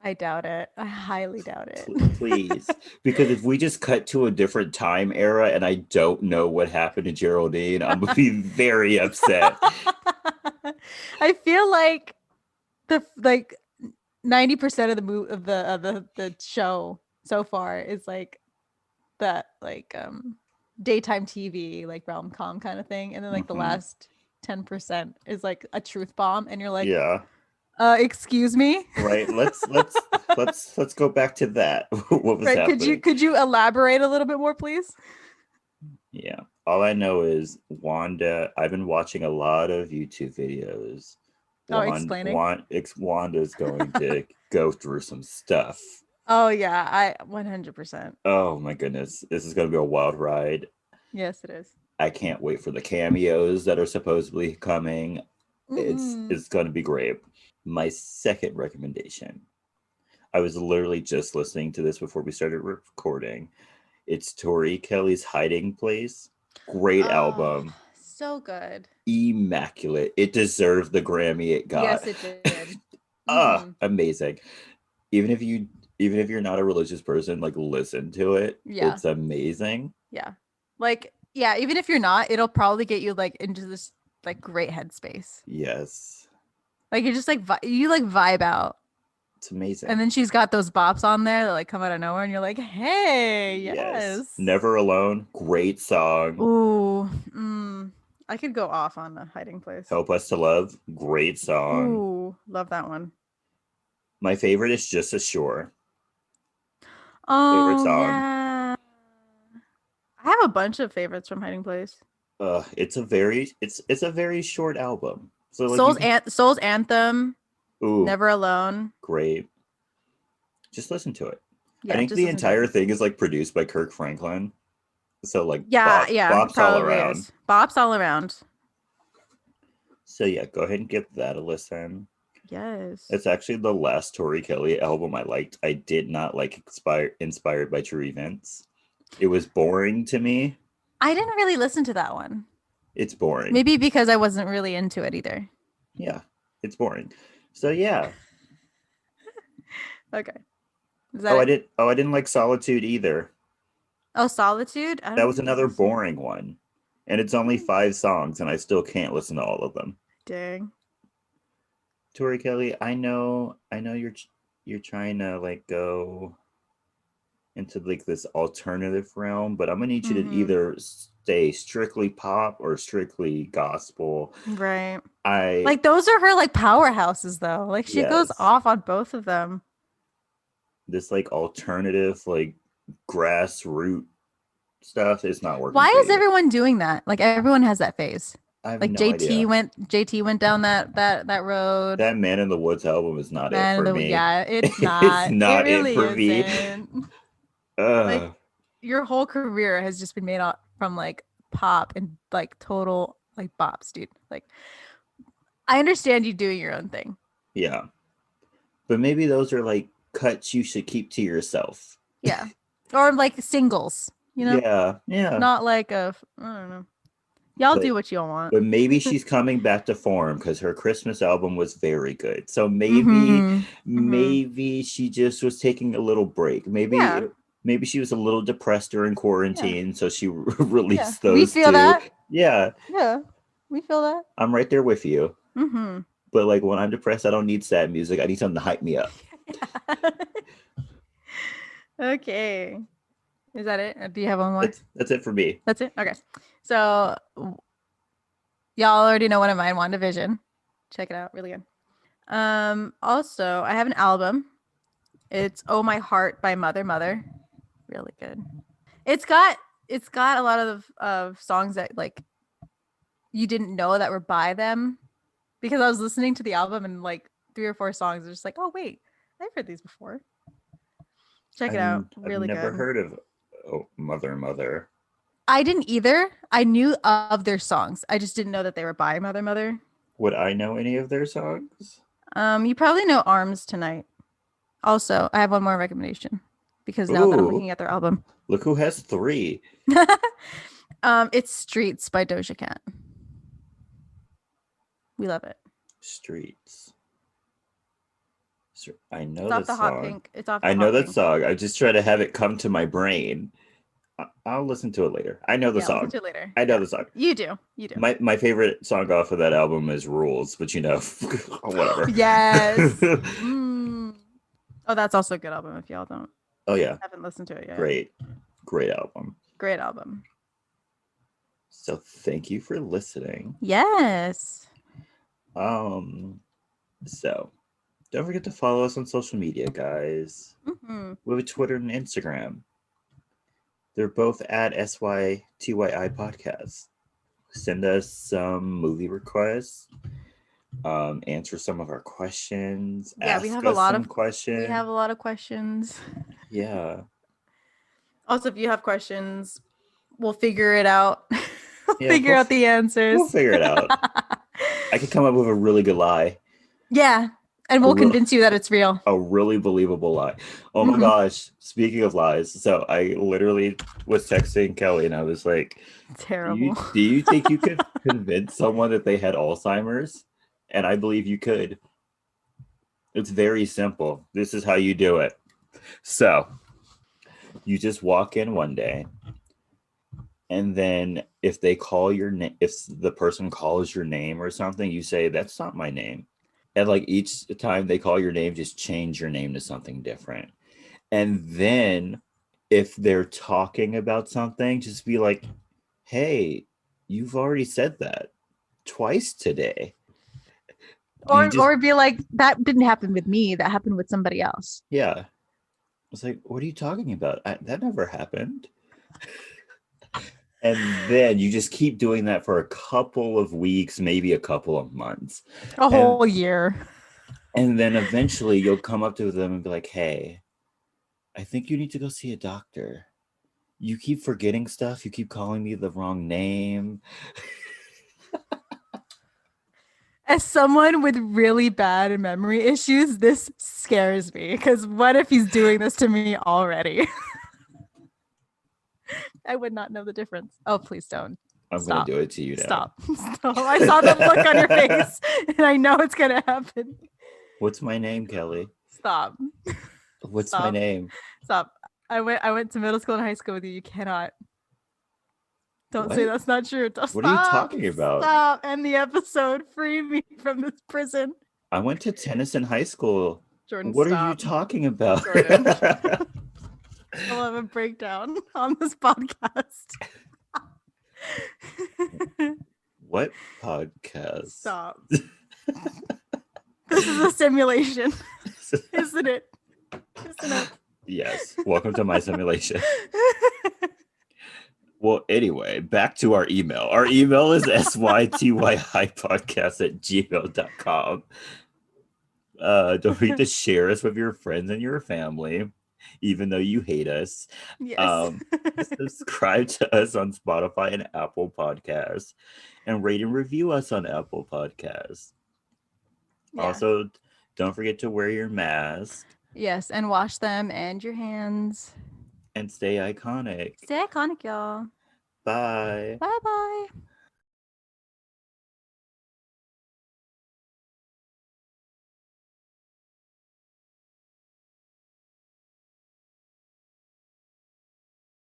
[SPEAKER 2] I doubt it. I highly doubt it.
[SPEAKER 1] Please. Because if we just cut to a different time era and I don't know what happened to Geraldine, I'm going to be very upset.
[SPEAKER 2] I feel like 90% of the show so far is like that like daytime TV like rom-com kind of thing, and then like the last 10% is like a truth bomb, and you're like,
[SPEAKER 1] yeah.
[SPEAKER 2] Excuse me.
[SPEAKER 1] Right. Let's go back to that. What was happening?
[SPEAKER 2] Could you elaborate a little bit more, please?
[SPEAKER 1] Yeah. All I know is Wanda. I've been watching a lot of YouTube videos.
[SPEAKER 2] Explaining.
[SPEAKER 1] Wanda's going to go through some stuff.
[SPEAKER 2] Oh yeah, I 100%.
[SPEAKER 1] Oh my goodness, this is going to be a wild ride.
[SPEAKER 2] Yes, it is.
[SPEAKER 1] I can't wait for the cameos that are supposedly coming. It's going to be great. My second recommendation. I was literally just listening to this before we started recording. It's Tori Kelly's Hiding Place. Great album.
[SPEAKER 2] So good.
[SPEAKER 1] Immaculate. It deserved the Grammy it got.
[SPEAKER 2] Yes, it did.
[SPEAKER 1] Amazing. Even if you Even if you're not a religious person, like listen to it.
[SPEAKER 2] Yeah.
[SPEAKER 1] It's amazing.
[SPEAKER 2] Yeah. Like, yeah, even if you're not, it'll probably get you like into this like great headspace.
[SPEAKER 1] Yes.
[SPEAKER 2] Like you're just like you like vibe out.
[SPEAKER 1] It's amazing.
[SPEAKER 2] And then she's got those bops on there that like come out of nowhere and you're like, "Hey,
[SPEAKER 1] Yes.
[SPEAKER 2] yes."
[SPEAKER 1] Never Alone. Great song.
[SPEAKER 2] Ooh. I could go off on a hiding place.
[SPEAKER 1] Help Us to Love. Great song.
[SPEAKER 2] Ooh, love that one.
[SPEAKER 1] My favorite is Just Ashore.
[SPEAKER 2] Oh,
[SPEAKER 1] song.
[SPEAKER 2] yeah. I have a bunch of favorites from Hiding Place.
[SPEAKER 1] It's a very short album. So like
[SPEAKER 2] Soul's Anthem,
[SPEAKER 1] ooh,
[SPEAKER 2] Never Alone.
[SPEAKER 1] great. Just listen to it.
[SPEAKER 2] Yeah,
[SPEAKER 1] I think
[SPEAKER 2] just
[SPEAKER 1] the
[SPEAKER 2] listen to
[SPEAKER 1] entire
[SPEAKER 2] it.
[SPEAKER 1] thing is like produced by Kirk Franklin. So like
[SPEAKER 2] Yeah,
[SPEAKER 1] bops all
[SPEAKER 2] probably
[SPEAKER 1] around.
[SPEAKER 2] is. Bops all around.
[SPEAKER 1] So yeah, go ahead and give that a listen.
[SPEAKER 2] Yes.
[SPEAKER 1] It's actually the last Tori Kelly album I liked. I did not like Inspired by True Events. It was boring to me.
[SPEAKER 2] I didn't really listen to that one.
[SPEAKER 1] It's boring.
[SPEAKER 2] Maybe because I wasn't really into it either.
[SPEAKER 1] Yeah, it's boring. So yeah.
[SPEAKER 2] Okay.
[SPEAKER 1] I didn't like Solitude either.
[SPEAKER 2] Oh, Solitude?
[SPEAKER 1] That was another boring one. And it's only 5 songs and I still can't listen to all of them.
[SPEAKER 2] Dang.
[SPEAKER 1] Tori Kelly, I know you're trying to like go into like this alternative realm, but I'm gonna need you to either stay strictly pop or strictly gospel.
[SPEAKER 2] Right.
[SPEAKER 1] I
[SPEAKER 2] like those are her like powerhouses though. Like she goes off on both of them.
[SPEAKER 1] This like alternative like grassroots stuff is not working.
[SPEAKER 2] Why is everyone doing that? Like everyone has that phase.
[SPEAKER 1] I have
[SPEAKER 2] like
[SPEAKER 1] no
[SPEAKER 2] JT
[SPEAKER 1] idea.
[SPEAKER 2] went down that road.
[SPEAKER 1] That Man in the Woods album is not it for me.
[SPEAKER 2] Yeah, it's not.
[SPEAKER 1] It's not
[SPEAKER 2] it really
[SPEAKER 1] for me.
[SPEAKER 2] Like your whole career has just been made up from like pop and like total like bops, dude. Like I understand you doing your own thing.
[SPEAKER 1] Yeah. But maybe those are like cuts you should keep to yourself.
[SPEAKER 2] Yeah. Or like singles, you know?
[SPEAKER 1] Yeah.
[SPEAKER 2] Not like I don't know. Y'all do what y'all want.
[SPEAKER 1] But maybe she's coming back to form because her Christmas album was very good. So maybe she just was taking a little break. Maybe she was a little depressed during quarantine, so she released those.
[SPEAKER 2] We feel that.
[SPEAKER 1] Yeah.
[SPEAKER 2] Yeah. We feel that.
[SPEAKER 1] I'm right there with you. But like when I'm depressed, I don't need sad music. I need something to hype me up.
[SPEAKER 2] Okay. Is that it? Do you have one more?
[SPEAKER 1] That's it for me.
[SPEAKER 2] That's it? Okay. So y'all already know one of mine, WandaVision. Check it out. Really good. Also, I have an album. It's Oh My Heart by Mother. Really good. It's got a lot of songs that like you didn't know that were by them, because I was listening to the album and like 3 or 4 songs are just like, oh wait, I've heard these before. Check it out. Really good.
[SPEAKER 1] I've never heard of Mother.
[SPEAKER 2] I didn't either. I knew of their songs. I just didn't know that they were by Mother.
[SPEAKER 1] Would I know any of their songs?
[SPEAKER 2] You probably know Arms Tonight. Also, I have one more recommendation because now that I'm looking at their album.
[SPEAKER 1] Look who has 3.
[SPEAKER 2] It's Streets by Doja Cat. We love it.
[SPEAKER 1] Streets. I know that song.
[SPEAKER 2] Hot Pink. It's off the
[SPEAKER 1] I know that
[SPEAKER 2] Pink.
[SPEAKER 1] song. I just try to have it come to my brain. I'll listen to it later. I know the song.
[SPEAKER 2] Listen to it later.
[SPEAKER 1] I know the song.
[SPEAKER 2] You do.
[SPEAKER 1] My favorite song off of that album is Rules, but you know, whatever.
[SPEAKER 2] Yes. Oh, that's also a good album if y'all don't.
[SPEAKER 1] Oh yeah.
[SPEAKER 2] Haven't listened to it yet.
[SPEAKER 1] Great album.
[SPEAKER 2] Great album.
[SPEAKER 1] So thank you for listening.
[SPEAKER 2] Yes.
[SPEAKER 1] So don't forget to follow us on social media, guys. We have a Twitter and Instagram. They're both at SYTYI Podcast. Send us some movie requests. Answer some of our questions.
[SPEAKER 2] Yeah, we have a lot of questions. We have a lot of questions.
[SPEAKER 1] Yeah.
[SPEAKER 2] Also, if you have questions, we'll figure it out. Figure out the answers.
[SPEAKER 1] We'll figure it out. I could come up with a really good lie.
[SPEAKER 2] Yeah. And we'll convince you that it's real.
[SPEAKER 1] A really believable lie. Oh my gosh. Speaking of lies. So I literally was texting Kelly and I was like,
[SPEAKER 2] terrible.
[SPEAKER 1] Do you think you could convince someone that they had Alzheimer's? And I believe you could. It's very simple. This is how you do it. So you just walk in one day, and then if they call your name, if the person calls your name or something, you say, "That's not my name." And like each time they call your name, just change your name to something different. And then if they're talking about something, just be like, "Hey, you've already said that twice today." You just,
[SPEAKER 2] Or be like, that didn't happen with me. That happened with somebody else.
[SPEAKER 1] yeah. It's like, what are you talking about? That never happened. And then you just keep doing that for a couple of weeks, maybe a couple of months.
[SPEAKER 2] A
[SPEAKER 1] And
[SPEAKER 2] whole year.
[SPEAKER 1] and then eventually you'll come up to them and be like, "Hey, I think you need to go see a doctor. You keep forgetting stuff. You keep calling me the wrong name."
[SPEAKER 2] As someone with really bad memory issues, this scares me because what if he's doing this to me already? I would not know the difference. Oh, please don't.
[SPEAKER 1] I'm going to do it to you now.
[SPEAKER 2] Stop. Stop. I saw the look on your face and I know it's going to happen.
[SPEAKER 1] What's my name, Kelley?
[SPEAKER 2] Stop.
[SPEAKER 1] What's my name?
[SPEAKER 2] Stop. I went to middle school and high school with you. You cannot. Don't say that's not true.
[SPEAKER 1] What are you talking about?
[SPEAKER 2] Stop. End the episode. Free me from this prison.
[SPEAKER 1] I went to Tennyson High School.
[SPEAKER 2] Jordan,
[SPEAKER 1] what
[SPEAKER 2] stop.
[SPEAKER 1] are you talking about?
[SPEAKER 2] Jordan. I'll have a breakdown on this podcast.
[SPEAKER 1] What podcast?
[SPEAKER 2] Stop. This is a simulation, isn't it? Isn't it?
[SPEAKER 1] Yes. Welcome to my simulation. Well, anyway, back to our email. Our email is sytypodcast@gmail.com. Don't forget to share us with your friends and your family, even though you hate us.
[SPEAKER 2] Yes.
[SPEAKER 1] Subscribe to us on Spotify and Apple Podcasts, and rate and review us on Apple Podcasts. Yeah. Also, don't forget to wear your mask.
[SPEAKER 2] Yes, and wash them and your hands.
[SPEAKER 1] And stay iconic.
[SPEAKER 2] Stay iconic, y'all.
[SPEAKER 1] Bye.
[SPEAKER 2] Bye-bye.